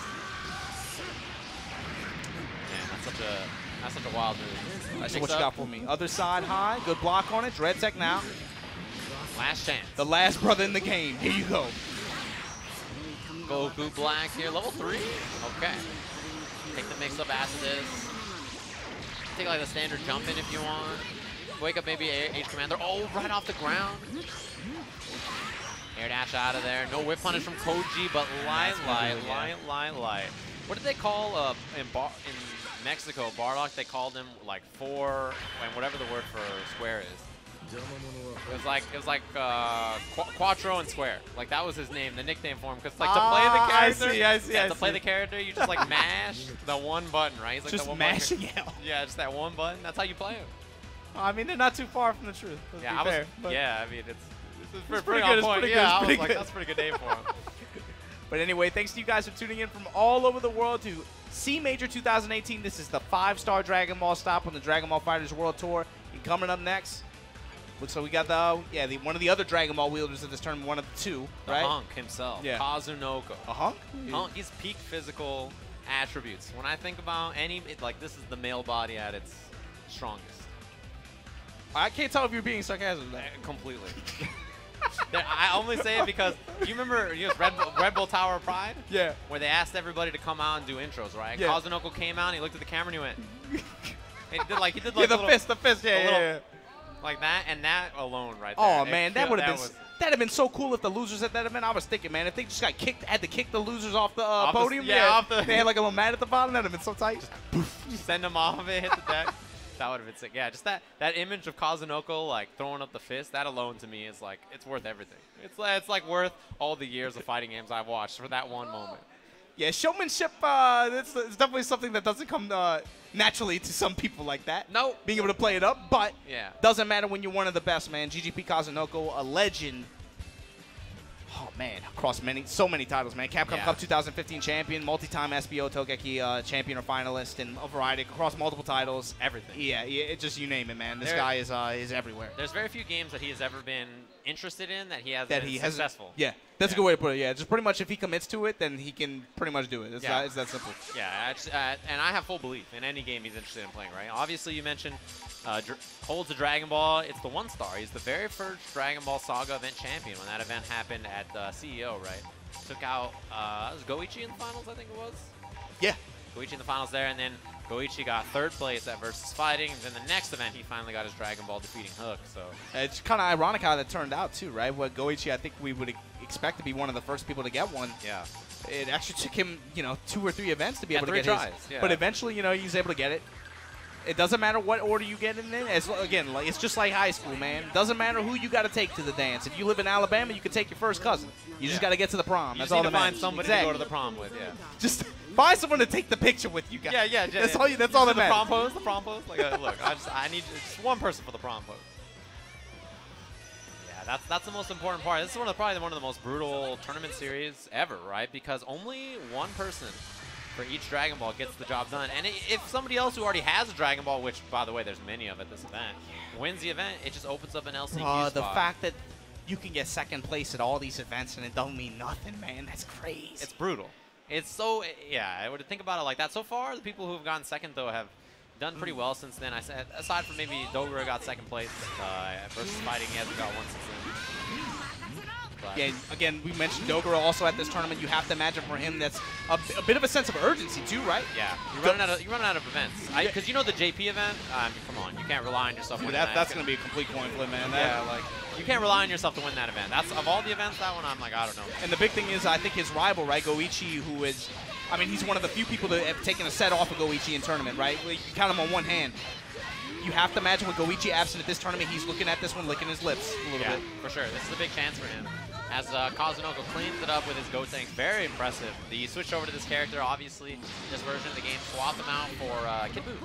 Man, that's such a That's such a wild move. All right, so what you got for me? Other side high. Good block on it. Dread Tech now. Last chance. The last brother in the game. Here you go. Goku Black here. Level 3. Okay. Take the mix up after this. Take like the standard jump in if you want. Wake up maybe H Commander. Oh, right off the ground. Air dash out of there. No whip punish from Koji, but light. What did they call in Mexico, Bardock? They called him like 4 and whatever the word for square is. It was like Quattro and Square. Like that was his name, the nickname for him. Because like to play the character, I see. to play the character, you just like mash the one button, right? He's like just the one mashing button. out. Yeah, just that one button. That's how you play him. I mean, they're not too far from the truth. Yeah, I mean, it's pretty on good. point. Pretty Yeah, good. I was like, that's a pretty good name for him. But anyway, thanks to you guys for tuning in from all over the world to C Major 2018. This is the 5-star Dragon Ball stop on the Dragon Ball FighterZ World Tour. And coming up next, looks like we got one of the other Dragon Ball wielders of this tournament, one of the 2, right? The Hunk himself, Kazunoko. A Hunk? Hunk, he's peak physical attributes. When I think about this is the male body at its strongest. I can't tell if you're being sarcastic. Completely. I only say it because you remember Red Bull Tower of Pride? Yeah. Where they asked everybody to come out and do intros, right? Yeah. Kazunoko came out and he looked at the camera and he went. And he did the fist, yeah. Like that, and that alone right there. Oh, man, man, that would have been... That'd have been so cool if the losers at that event. I was thinking, man, if they just had to kick the losers off the podium. They had like a little mat at the bottom. That'd have been so tight. Just send them off of it, hit the deck. That would have been sick. Yeah, just that image of Kazunoko like throwing up the fist. That alone to me is like it's worth everything. It's like worth all the years of fighting games I've watched for that one moment. Yeah, showmanship. It's definitely something that doesn't come naturally to some people like that. No, being able to play it up, but yeah, doesn't matter when you're one of the best, man. GGP Kazunoko, a legend. Oh man, across so many titles, man. Capcom Cup 2015 champion, multi-time SBO Togeki champion or finalist, and a variety across multiple titles. Everything. Yeah, it just you name it, man. This guy is everywhere. There's very few games that he has ever been interested in that he has been successful. Yeah, that's a good way to put it. Yeah, just pretty much if he commits to it, then he can pretty much do it. It's that simple. Yeah, and I have full belief in any game he's interested in playing. Right? Obviously, you mentioned holds a Dragon Ball. It's the 1-star. He's the very first Dragon Ball Saga event champion when that event happened at CEO, right? Took out was Goichi in the finals, I think it was. Yeah. Goichi in the finals there, and then Goichi got 3rd place at Versus Fighting. And then the next event, he finally got his Dragon Ball defeating Hook. So it's kind of ironic how that turned out too, right? What Goichi, I think we would expect to be one of the first people to get one. Yeah. It actually took him, 2 or 3 events to be able to get 3 tries. his. Yeah. But eventually, he's able to get it. It doesn't matter what order you get in. Again, it's just like high school, man. Doesn't matter who you got to take to the dance. If you live in Alabama, you can take your first cousin. You just got to get to the prom. That's all that matters. You just need to find somebody to go to the prom with. Yeah. Just find someone to take the picture with you guys. Yeah. That's all that matters. The prom pose. Like, look, I need just one person for the prom pose. Yeah, that's the most important part. This is probably one of the most brutal tournament series ever, right? Because only one person for each Dragon Ball gets the job done. And if somebody else who already has a Dragon Ball, which, by the way, there's many of at this event, wins the event, it just opens up an LCQ spot. The fact that you can get 2nd place at all these events and it don't mean nothing, man, that's crazy. It's brutal. It's so, I would think about it like that. So far, the people who have gotten 2nd, though, have done pretty well since then. I said, aside from maybe Dogura got 2nd place Versus Fighting, he hasn't got one since then. Yeah, again, we mentioned Dogura also at this tournament. You have to imagine for him that's a bit of a sense of urgency too, right? Yeah, you're running out of events. Because the JP event, I mean, come on, you can't rely on yourself to win that. That's going to be a complete coin flip, man. You can't rely on yourself to win that event. That's of all the events, that one I'm like, I don't know. And the big thing is, I think his rival, right, Goichi, who is, I mean, he's one of the few people that have taken a set off of Goichi in tournament, right? You can count him on one hand. You have to imagine with Goichi absent at this tournament, he's looking at this one, licking his lips a little bit. For sure. This is a big chance for him. As Kazunoko cleans it up with his Gotenks. Very impressive. The switch over to this character, obviously, this version of the game, swap him out for Kid Buu.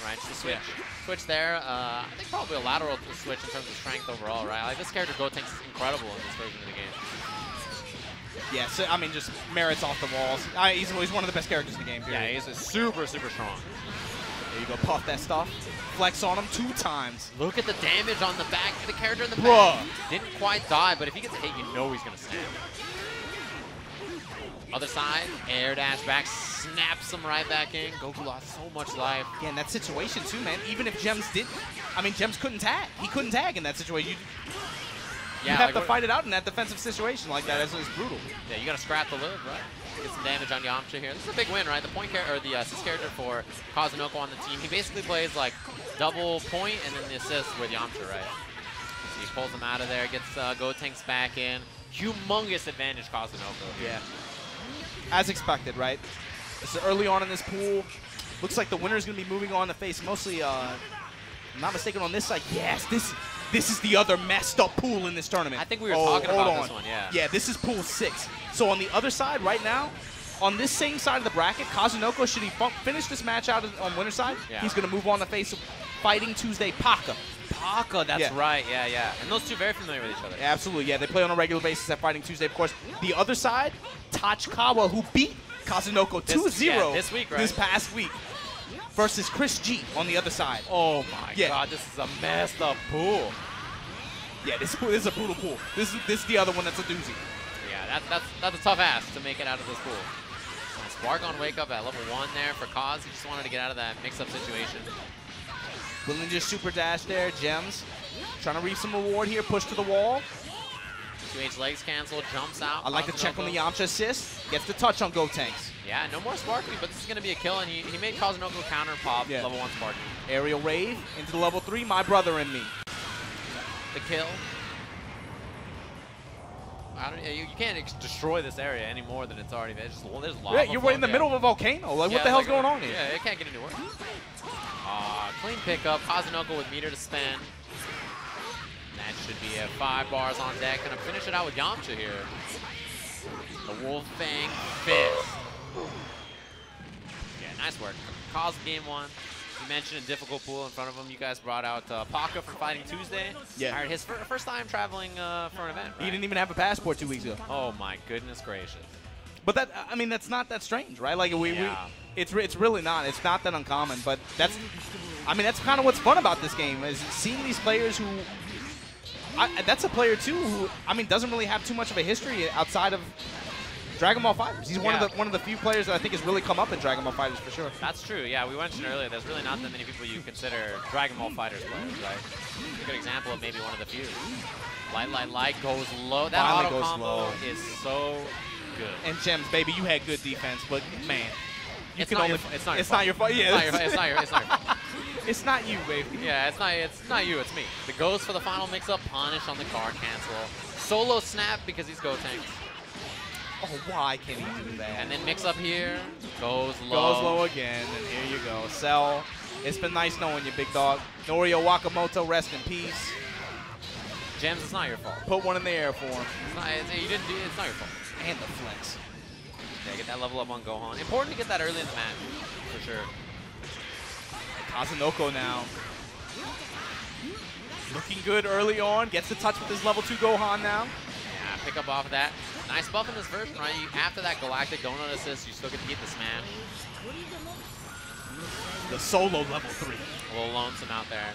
Right, just a switch. Switch there. I think probably a lateral switch in terms of strength overall, right? Like, this character Gotenks is incredible in this version of the game. Yeah, so, I mean, just merits off the walls. He's one of the best characters in the game, period. Yeah, he's super, super strong. There you go, puff that stuff. Flex on him 2 times. Look at the damage on the back of the character in the back. Didn't quite die, but if he gets a hit, you know he's going to snap. Other side, air dash back, snaps him right back in. Goku lost so much life. Yeah, in that situation too, man. Even if Gems didn't, I mean, Gems couldn't tag. He couldn't tag in that situation. You have to fight it out in that defensive situation like that. It's brutal. Yeah, you got to scrap the live, right? Get some damage on Yamcha here. This is a big win, right? The point character, or the assist character for Kazunoko on the team. He basically plays like double point and then the assist with Yamcha, right? So he pulls him out of there, gets Gotenks back in. Humongous advantage, Kazunoko. Yeah. As expected, right? This is early on in this pool. Looks like the winner is going to be moving on to face mostly, if I'm not mistaken, on this side. Yes, this is the other messed up pool in this tournament. I think we were talking about this one, yeah. Yeah, this is pool 6. So on the other side right now, on this same side of the bracket, Kazunoko, should he finish this match out on winner's side, he's going to move on to face Fighting Tuesday Paka. Paka, that's right, yeah. And those two very familiar with each other. Yeah, absolutely, yeah. They play on a regular basis at Fighting Tuesday, of course. The other side, Tachikawa, who beat Kazunoko 2-0 this week, right? This past week, versus Chris G on the other side. Oh my God, this is a messed up pool. Yeah, this is a brutal pool. This is the other one that's a doozy. Yeah, that's a tough ask to make it out of this pool. Spark on wake up at level 1 there for Kaz. He just wanted to get out of that mix-up situation. Willing to just super dash there. Gems trying to reap some reward here. Push to the wall. 2H legs cancel, jumps out. I like to check on the Yamcha assist. Gets the touch on Gotenks. Yeah, no more Sparky, but this is going to be a kill, and he made Kazunoko counter pop level 1 Sparky. Aerial Rave into the level 3, my brother and me. The kill. You can't destroy this area any more than it's already. There's lava. Yeah, you're right in the middle of a volcano. Like, what the hell's going on here? Yeah, it can't get any worse. Clean pickup. Kazunoko with meter to spend. That should be 5 bars on deck. Gonna finish it out with Yamcha here. The Wolf Fang Fist. Yeah, nice work. Kaz game 1. You mentioned a difficult pool in front of him. You guys brought out Paka from Fighting Tuesday. Yeah. All right, his first time traveling for an event, right? He didn't even have a passport 2 weeks ago. Oh my goodness gracious. But that's not that strange, right? Like it's really not. It's not that uncommon. But that's kind of what's fun about this game is seeing these players who. That's a player too who doesn't really have too much of a history outside of Dragon Ball FighterZ. He's one of the few players that I think has really come up in Dragon Ball FighterZ for sure. That's true. Yeah, we mentioned earlier. There's really not that many people you consider Dragon Ball FighterZ players, right? A good example of maybe one of the few. Light goes low. That auto combo is so good. And Gems, baby, you had good defense, but man, it's not your fault. Yeah, it's not your fault. It's not you, baby. Yeah, it's not you. It's me. The Ghost for the final mix-up. Punish on the card cancel. Solo snap because he's Gotenks. Oh, why can't he do that? And then mix up here. Goes low. Goes low again, and here you go. Cell. It's been nice knowing you, big dog. Norio Wakamoto, rest in peace. Gems, it's not your fault. Put one in the air for him. It's not your fault. And the flex. Yeah, get that level up on Gohan. Important to get that early in the match, for sure. Kazunoko now. Looking good early on. Gets the touch with his level 2 Gohan now. Yeah, pick up off of that. Nice buff in this version, right? After that Galactic Donut assist, you still get to keep the smash. The solo level 3. A little lonesome out there.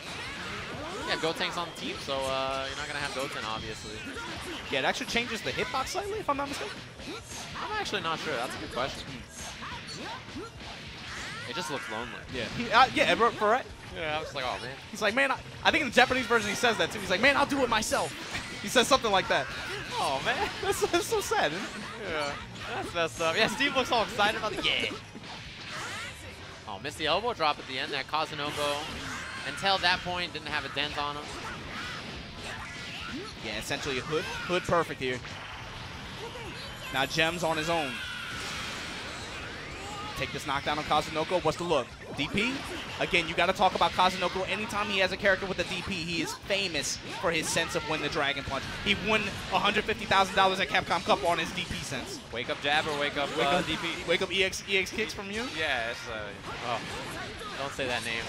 Yeah, Gotenks on the team, so you're not going to have Goten, obviously. Yeah, it actually changes the hitbox slightly, if I'm not mistaken. I'm actually not sure. That's a good question. It just looks lonely. Yeah. For right. Yeah, I was like, oh, man. He's like, man, I think in the Japanese version he says that, too. He's like, man, I'll do it myself. He says something like that. Oh, man. That's so sad, isn't it? Yeah, that's messed up. Yeah, Steve looks all excited about the game. Oh, missed the elbow drop at the end there. Kazunoko, until that point, didn't have a dent on him. Yeah, essentially a hood perfect here. Now Gems on his own. Take this knockdown on Kazunoko. What's the look? DP? Again, you got to talk about Kazunoko. Anytime he has a character with a DP, he is famous for his sense of when the Dragon Punch. He won $150,000 at Capcom Cup on his DP sense. Wake up jab or wake up DP? Wake up EX kicks from you? Yeah, it's don't say that name.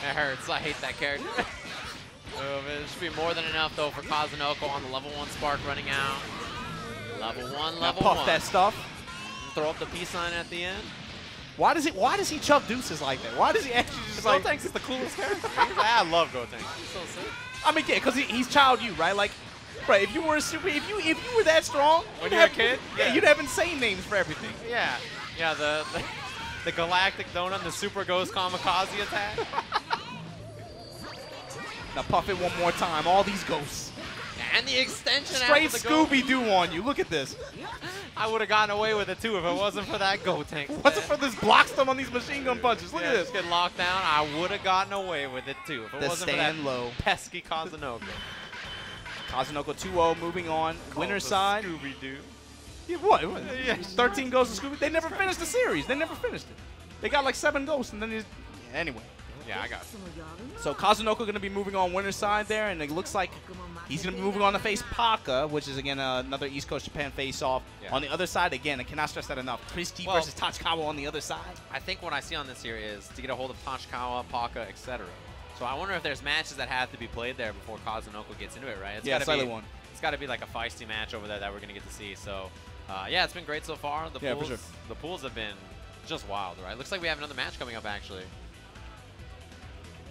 It hurts. I hate that character. It should be more than enough though for Kazunoko on the level 1 spark running out. Level 1, level 1. Puff that stuff. Throw up the peace sign at the end. Why does he chuck deuces like that? Why does he actually just like... Gotenks is the coolest character. I love Gotenks. He's so sick. I mean, yeah, because he's Child U, right? Like, Right, if you were if you were that strong, When you're a kid? Yeah, you'd have insane names for everything. Yeah. Yeah, the Galactic Donut, the Super Ghost Kamikaze attack. Now puff it one more time. All these ghosts. And the extension Straight after the ghost. Scooby-Doo on you. Look at this. I would have gotten away with it too if it wasn't for that Go Tank. What's it for this block stum on these machine gun punches? Look at this. Just get locked down. I would have gotten away with it too if it wasn't for that low. pesky Kazunoko. Kazunoko 2-0 moving on. Winner's side. Scooby-Doo. Yeah, what? Yeah. 13 ghosts of Scooby. They never finished the series. They never finished it. They got like 7 ghosts and then anyway. Yeah, I got it. So Kazunoko going to be moving on winner's side there, and it looks like he's going to be moving on to face Paka, which is, again, another East Coast Japan face-off. Yeah. On the other side, again, I cannot stress that enough. Christie versus Tachikawa on the other side. I think what I see on this here is to get a hold of Tachikawa, Paka, etc. So I wonder if there's matches that have to be played there before Kazunoko gets into it, right? It's slightly one. It's got to be like a feisty match over there that we're going to get to see. So, yeah, it's been great so far. The pools, for sure. The pools have been just wild, right? Looks like we have another match coming up, actually.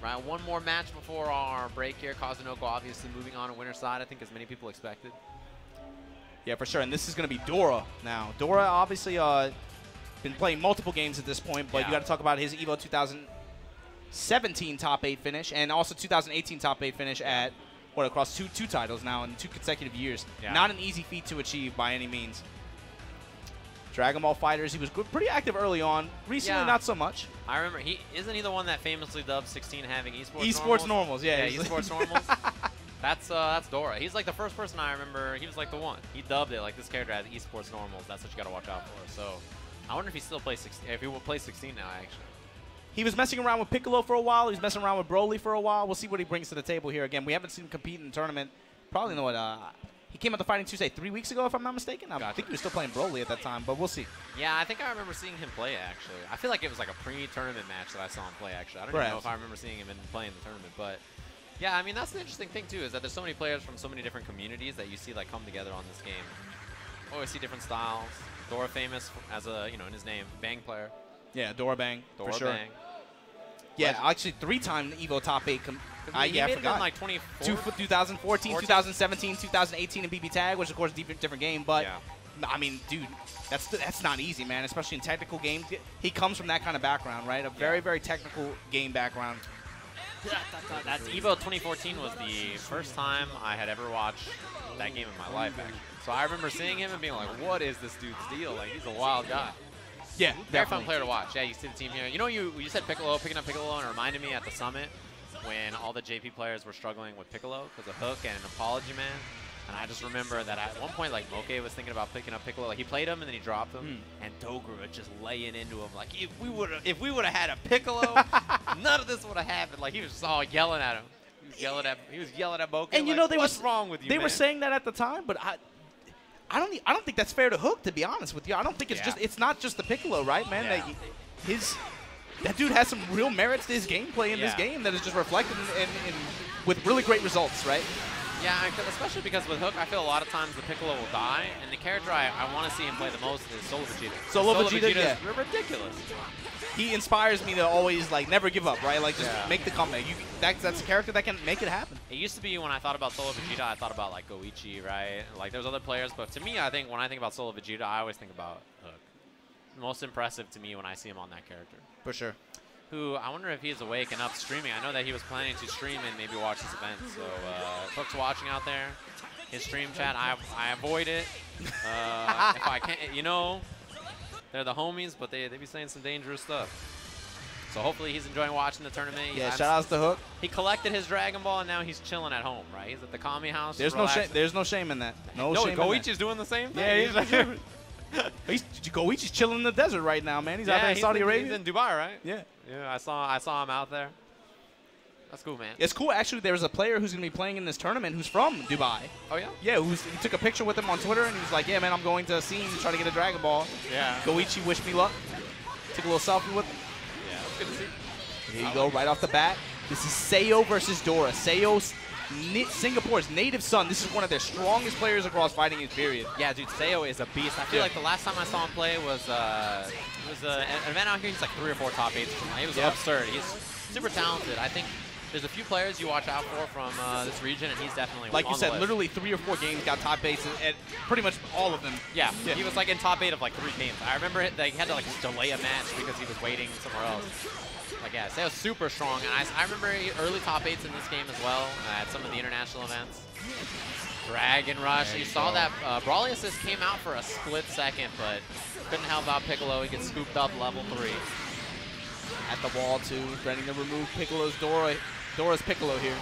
Right, one more match before our break here. Kazunoko obviously moving on to winner's side, I think, as many people expected. Yeah, for sure. And this is going to be Dora now. Dora obviously been playing multiple games at this point, but you got to talk about his EVO 2017 top 8 finish and also 2018 top 8 finish at across two titles now in 2 consecutive years. Yeah. Not an easy feat to achieve by any means. Dragon Ball FighterZ, he was pretty active early on. Recently, not so much. I remember isn't he the one that famously dubbed 16 having esports esports normals? Yeah, esports normals. That's Dora. He's like the first person I remember. He was like the one. He dubbed it like this character has esports normals. That's what you got to watch out for. So I wonder if he still plays 16. If he will play 16 now, actually. He was messing around with Piccolo for a while. He was messing around with Broly for a while. We'll see what he brings to the table here. Again, we haven't seen him compete in the tournament. Probably know what. He came out to Fighting Tuesday 3 weeks ago, if I'm not mistaken. I think he was still playing Broly at that time, but we'll see. Yeah, I think I remember seeing him play, actually. I feel like it was like a pre-tournament match that I saw him play, actually. I don't even know if I remember seeing him playing the tournament, but yeah, I mean, that's the interesting thing, too, is that there's so many players from so many different communities that you see, like, come together on this game. Always see different styles. Dora famous as a, in his name, Bang player. Yeah, Dora Bang, for sure. Bang. Yeah, actually 3-time EVO top 8. I forgot. In like 2014, 2017, 2018 in BB Tag, which of course is a different game. But I mean, dude, that's not easy, man. Especially in technical games. He comes from that kind of background, right? A very, very technical game background. That EVO 2014 was the first time I had ever watched that game in my life, actually. So I remember seeing him and being like, "What is this dude's deal? Like, he's a wild guy." Yeah, very fun player to watch. Yeah, you see the team here. You know, you said Piccolo, picking up Piccolo, and it reminded me at the summit when all the JP players were struggling with Piccolo because of Hook and Apology Man. And I just remember that at one point, like, Moke was thinking about picking up Piccolo. Like, he played him and then he dropped him, and Dogru was just laying into him. Like, if we would have had a Piccolo, none of this would have happened. Like, he was just all yelling at him. He was yelling at Moke. And you like, know, what's wrong with you? They were saying that at the time, but I don't think that's fair to Hook, to be honest with you. I don't think it's not just the Piccolo, right, man? Yeah. That dude has some real merits to his gameplay in this game that is just reflected with really great results, right? Yeah, especially because with Hook, I feel a lot of times the Piccolo will die, and the character I want to see him play the most is Solo Vegeta. Solo Vegeta is ridiculous. He inspires me to always, like, never give up, right? Like, just make the comeback. That's a character that can make it happen. It used to be when I thought about Solo Vegeta, I thought about, like, Goichi, right? Like, there's other players, but to me, I think when I think about Solo Vegeta, I always think about Hook. Most impressive to me when I see him on that character. For sure. Who, I wonder if he's awake and up streaming. I know that he was planning to stream and maybe watch this event. So, folks watching out there, his stream chat, I avoid it. If I can't, they're the homies, but they be saying some dangerous stuff. So hopefully he's enjoying watching the tournament. Yeah, shout outs to Hook. He collected his Dragon Ball, and now he's chilling at home, right? He's at the Kami house. There's no shame in that. No shame Goichi's doing the same thing. Yeah, Goichi's chilling in the desert right now, man. He's out there in Saudi Arabia. He's in Dubai, right? Yeah. Yeah, I saw him out there. That's cool, man. It's cool. Actually, there's a player who's going to be playing in this tournament who's from Dubai. Oh, yeah? Yeah, he took a picture with him on Twitter, and he was like, yeah, man, I'm going to see him to try to get a Dragon Ball. Yeah. Goichi wished me luck. Took a little selfie with him. Yeah, that's good to see. Here you go, right off the bat. This is Seo versus Dora. Seo's Singapore's native son. This is one of their strongest players across fighting his period. Yeah, dude, Seo is a beast. I feel like the last time I saw him play was an event out here. He's like 3 or 4 top 8s. He was absurd. He's super talented. I think There's a few players you watch out for from this region, and he's definitely like on you said, the list. literally 3 or 4 games got top 8s at pretty much all of them. Yeah, he was like in top 8 of like 3 games. I remember they had to like delay a match because he was waiting somewhere else. Like yeah, Sayo's super strong, and I remember early top 8s in this game as well at some of the international events. Dragon Rush. You saw that Brawly assist came out for a split second, but couldn't help out Piccolo. He gets scooped up level 3. At the wall too, threatening to remove Piccolo's Dora's Piccolo here.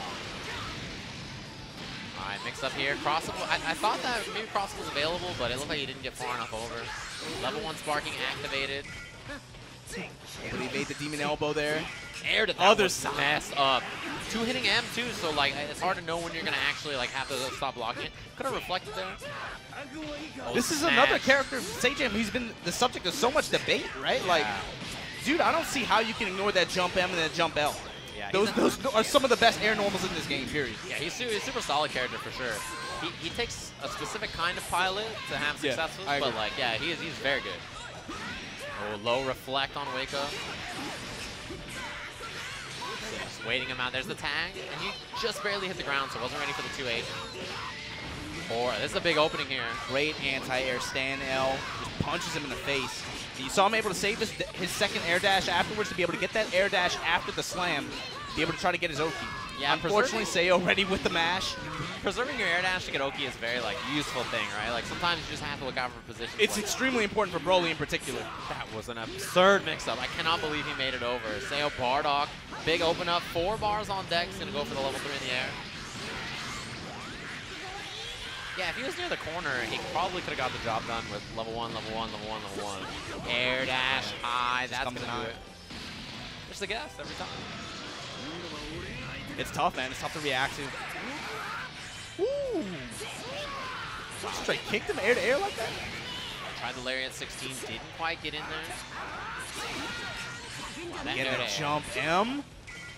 All right, mix up here. Crossable. I thought that maybe Crossable was available, but it looked like he didn't get far enough over. Level 1 sparking activated. But he made the demon elbow there. Air to the other side. Messed up. 2 hitting M too, so like it's hard to know when you're gonna actually like have to stop blocking it. Could have reflected there. Oh, this is another character, Sajam. He's been the subject of so much debate, right? Yeah. Like, dude, I don't see how you can ignore that jump M and that jump L. Yeah, those are some of the best air normals in this game, period. Yeah, he's a super solid character for sure. He takes a specific kind of pilot to have success with, but like, yeah, he's very good. Oh, low reflect on Wake Up. So just waiting him out. There's the tag, and he just barely hit the ground, so wasn't ready for the 2H. Or this is a big opening here. Great anti-air stand L. Just punches him in the face. You saw him able to save his second air dash afterwards to be able to get that air dash after the slam, be able to try to get his Oki. Yeah, unfortunately, Sayo ready with the mash. Preserving your air dash to get Oki is a very like useful thing, right? Like sometimes you just have to look out for positions. It's like extremely important for Broly in particular. That was an absurd mix-up. I cannot believe he made it over. Sayo Bardock, big open up, 4 bars on deck, he's gonna go for the level 3 in the air. Yeah, if he was near the corner, he probably could have got the job done with level 1, level 1, level 1, level 1. Air dash high, that's gonna do it. Just a guess every time. It's tough, man. It's tough to react to. Ooh. Straight kicked him air to air like that? Tried the Lariat 16, didn't quite get in there. Get a jump M.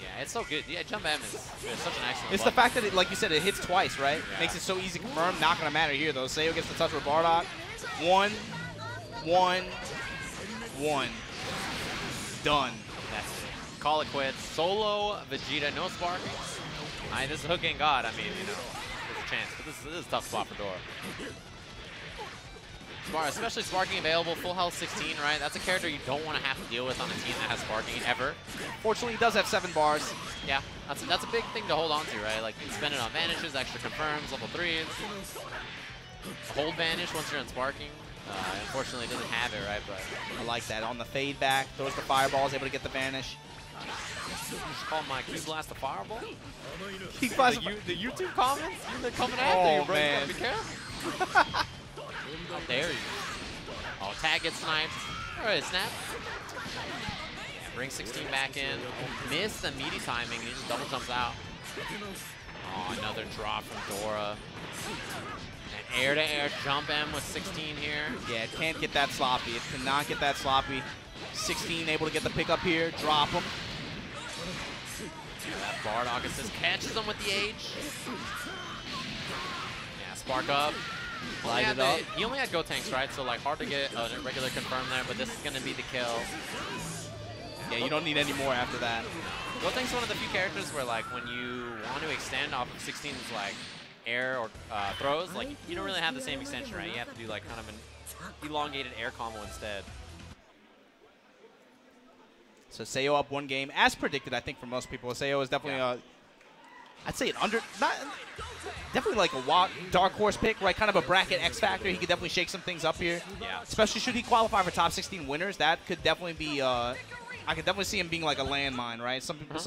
Yeah, it's so good. Yeah, jump M is such an excellent It's button. the fact that, like you said, it hits twice, right? Yeah. Makes it so easy to confirm. Not going to matter here, though. Sayo gets the touch with Bardock. 1, 1, 1. Done. That's it. Call it quits. Solo Vegeta, no sparking. This is Hook Ain't God. I mean, you know, there's a chance. But this is a tough spot for Dora. Especially sparking available, full health 16, right? That's a character you don't want to have to deal with on a team that has sparking ever. Fortunately, he does have 7 bars. Yeah, that's a big thing to hold on to, right? Like, you can spend it on vanishes, extra confirms, level 3s. Hold vanish once you're in sparking. Unfortunately, it doesn't have it, right? But I like that. On the fade back, throws the fireballs, able to get the vanish. just call my Q Blast a fireball. He flies The YouTube comments, they're coming after you, bro. Man. You gotta be careful. How dare you? Oh, tag gets sniped. All right, snap. Yeah, bring 16 back in. Oh, missed the meaty timing. He just double jumps out. Oh, another drop from Dora. An air-to-air jump M with 16 here. Yeah, it can't get that sloppy. It cannot get that sloppy. 16 able to get the pickup here. Drop him. Yeah, that Bardock assist catches him with the H. Yeah, spark up. He only had Gotenks, right? So like hard to get a regular confirm there, but this is gonna be the kill. Yeah, you don't need any more after that. Gotenks one of the few characters where like when you want to extend off of 16's like air or throws, like you don't really have the same extension, right? You have to do like kind of an elongated air combo instead. So Sayo up 1 game, as predicted, I think for most people. Sayo is definitely I'd say definitely like a dark horse pick, right? Kind of a bracket X factor. He could definitely shake some things up here. Yeah. Especially should he qualify for top 16 winners, that could definitely be. I could definitely see him being like a landmine, right? Some people,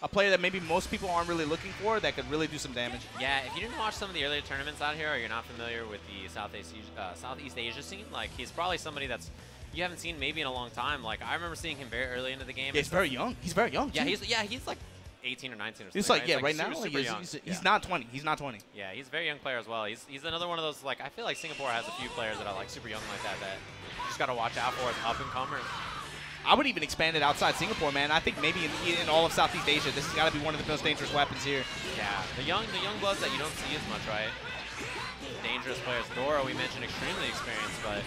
a player that maybe most people aren't really looking for that could really do some damage. Yeah, if you didn't watch some of the earlier tournaments out here, or you're not familiar with the Southeast Asia scene, like he's probably somebody that's you haven't seen maybe in a long time. Like I remember seeing him very early into the game. Yeah, he's very young. He's very young. Yeah, too. he's like 18 or 19 or something. He's like, right? yeah, He's right super, now super young. he's not 20. He's not 20. Yeah, he's a very young player as well. He's another one of those, like, I feel like Singapore has a few players that are like super young like that you just got to watch out for as up-and-comers. I would even expand it outside Singapore, man. I think maybe in all of Southeast Asia, this has got to be one of the most dangerous weapons here. Yeah, the young bloods that you don't see as much, right? Dangerous players. Dora, we mentioned, extremely experienced, but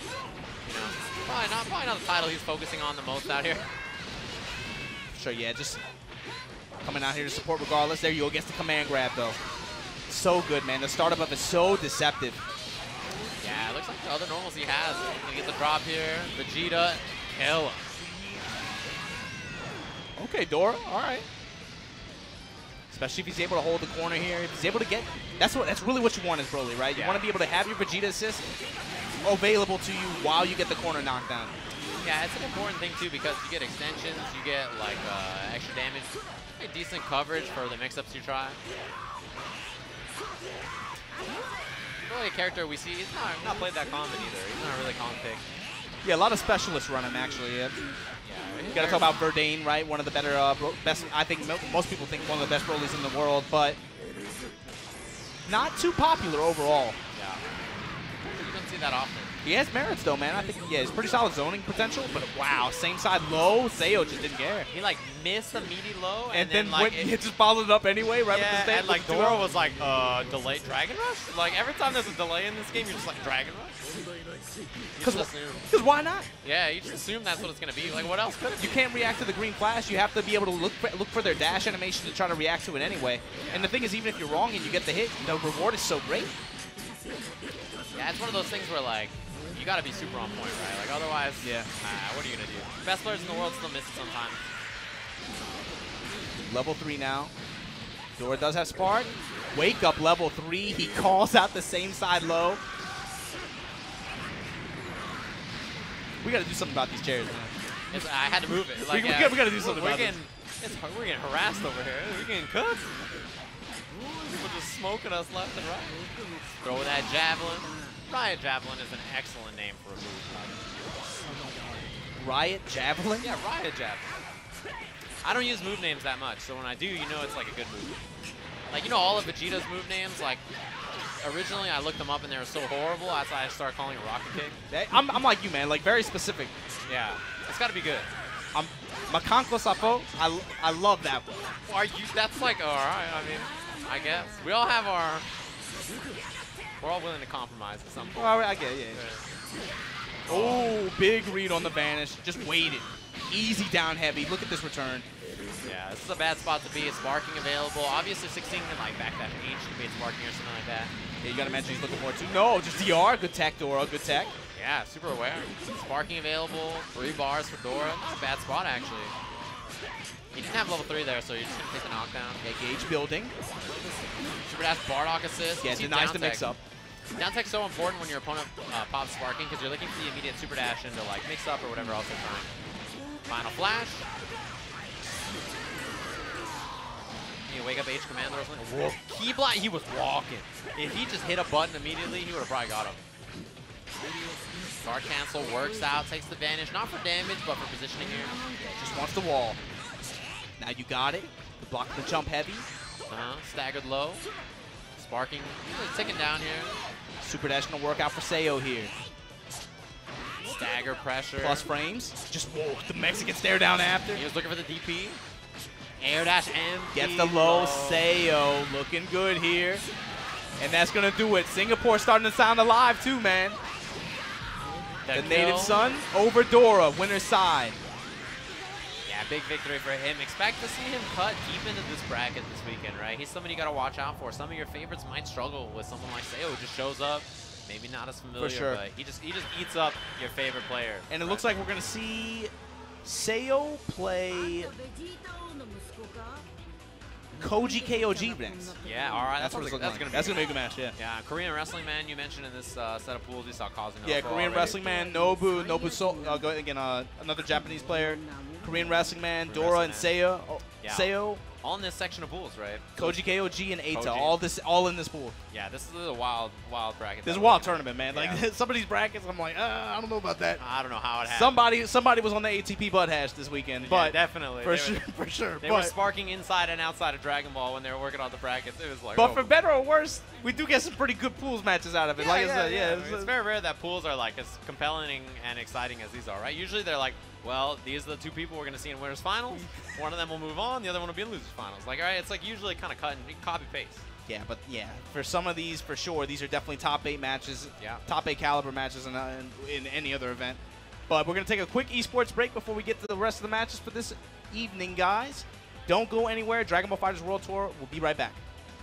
you know, probably not the title he's focusing on the most out here. Sure, yeah, just Coming out here to support regardless. There you go. Gets the command grab, though. So good, man. The startup of it is so deceptive. Yeah, it looks like the other normals he has. Gonna get the drop here. Vegeta, kill him. Okay, Dora. All right. Especially if he's able to hold the corner here. If he's able to get... That's really what you want as Broly, right? You want to be able to have your Vegeta assist available to you while you get the corner knockdown. Yeah, it's an important thing, too, because you get extensions, you get, like, extra damage, decent coverage for the mix-ups you try. Really a character we see, he's not played that common either. He's not really common pick. Yeah, a lot of specialists run him, actually. Yeah. You got to talk about Verdane, right? One of the better, best, I think most people think one of the best Brolys in the world, but not too popular overall. Yeah. You don't see that often. He has merits, though, man. I think, yeah, he's pretty solid zoning potential, but wow, same side low, Sayo just didn't care. He, like, missed the meaty low, and then like, he just followed it up anyway, right with the state. And, like, Dora was like, delayed Dragon Rush? Like, every time there's a delay in this game, you're just like, Dragon Rush? Because why not? Yeah, you just assume that's what it's going to be. Like, what else could it be? You can't react to the green flash. You have to be able to look for their dash animation to try to react to it anyway. Yeah. And the thing is, even if you're wrong and you get the hit, the reward is so great. Yeah, it's one of those things where, like, you got to be super on point, right? Like, otherwise, what are you going to do? Best players in the world still miss it sometimes. Level 3 now. Dora does have Spark. Wake up level 3. He calls out the same side low. We got to do something about these chairs, man. I had to move it. Like, we got to do something about this. We're getting harassed over here. We're getting cooked. People just smoking us left and right. Throw that Javelin. Riot Javelin is an excellent name for a move. Riot Javelin? Yeah, Riot Javelin. I don't use move names that much, so when I do, you know it's like a good move. Like, you know all of Vegeta's move names? Like, originally I looked them up and they were so horrible, that's why I started calling it Rocket Kick. I'm like you, man. Like, very specific. Yeah, it's got to be good. Makanko Sapo, I love that one. Are you? That's like, all right, I mean, I guess. We all have our... We're all willing to compromise at some point. Well, I get it, yeah. Oh, big read on the vanish. Just waited. Easy down heavy. Look at this return. Yeah, this is a bad spot to be. It's Sparking available. Obviously, 16 can like back that H to be Sparking or something like that. Yeah, you got to mention he's looking for it too. No, just DR. Good tech, Dora. Good tech. Yeah, super aware. Sparking available. 3 bars for Dora. Not a bad spot, actually. He didn't have level 3 there, so you're just going to take the knockdown. Yeah, gauge building. Super dash Bardock assist. Yeah, denies the mix-up. Down tech's so important when your opponent pops Sparking because you're looking for the immediate super dash into like mix-up or whatever else they're trying. Final flash. You wake up H commander or something. Whoa. Key block. He was walking. If he just hit a button immediately, he would have probably got him. Guard cancel works out, takes the vanish, not for damage, but for positioning here. Just wants the wall. Now you got it. The block the jump heavy. Staggered low. Sparking, ticking down here. Super dash gonna work out for Sayo here. Stagger pressure. Plus frames. Just whoa, the Mexican stare down after. He was looking for the DP. Air dash and gets the low. Sayo looking good here. And that's gonna do it. Singapore starting to sound alive too, man. The native son over Dora, winner's side. Yeah, big victory for him. Expect to see him cut deep into this bracket this weekend, right? He's somebody you got to watch out for. Some of your favorites might struggle with someone like Sayo who just shows up. Maybe not as familiar, for sure. But he just eats up your favorite player. And it looks like we're going to see Sayo play Koji KOG next. Yeah, all right. That's going to be a good match, yeah. Yeah, Korean Wrestling Man you mentioned in this set of pools. You saw causing yeah, Korean Wrestling Man, Nobu again, another Japanese player. Korean Wrestling Man, Dora and Sayo. Sayo. All in this section of pools, right? Koji KOG and Eita, all in this pool. Yeah, this is a wild bracket. This is a wild tournament, man. Like some of these brackets, I'm like, I don't know about that. I don't know how it happened. Somebody was on the ATP butt hash this weekend, but definitely for sure. They were sparking inside and outside of Dragon Ball when they were working on the brackets. It was like, but for better or worse, we do get some pretty good pools matches out of it. It's very rare that pools are like as compelling and exciting as these are, right? Usually they're like, well, these are the 2 people we're going to see in winners finals. One of them will move on. The other one will be in losers finals. Like, all right, it's like usually kind of cut and copy paste. Yeah, but for some of these, for sure, these are definitely top 8 matches. Yeah. Top 8 caliber matches in any other event. But we're going to take a quick esports break before we get to the rest of the matches for this evening, guys. Don't go anywhere. Dragon Ball FighterZ World Tour. We'll be right back.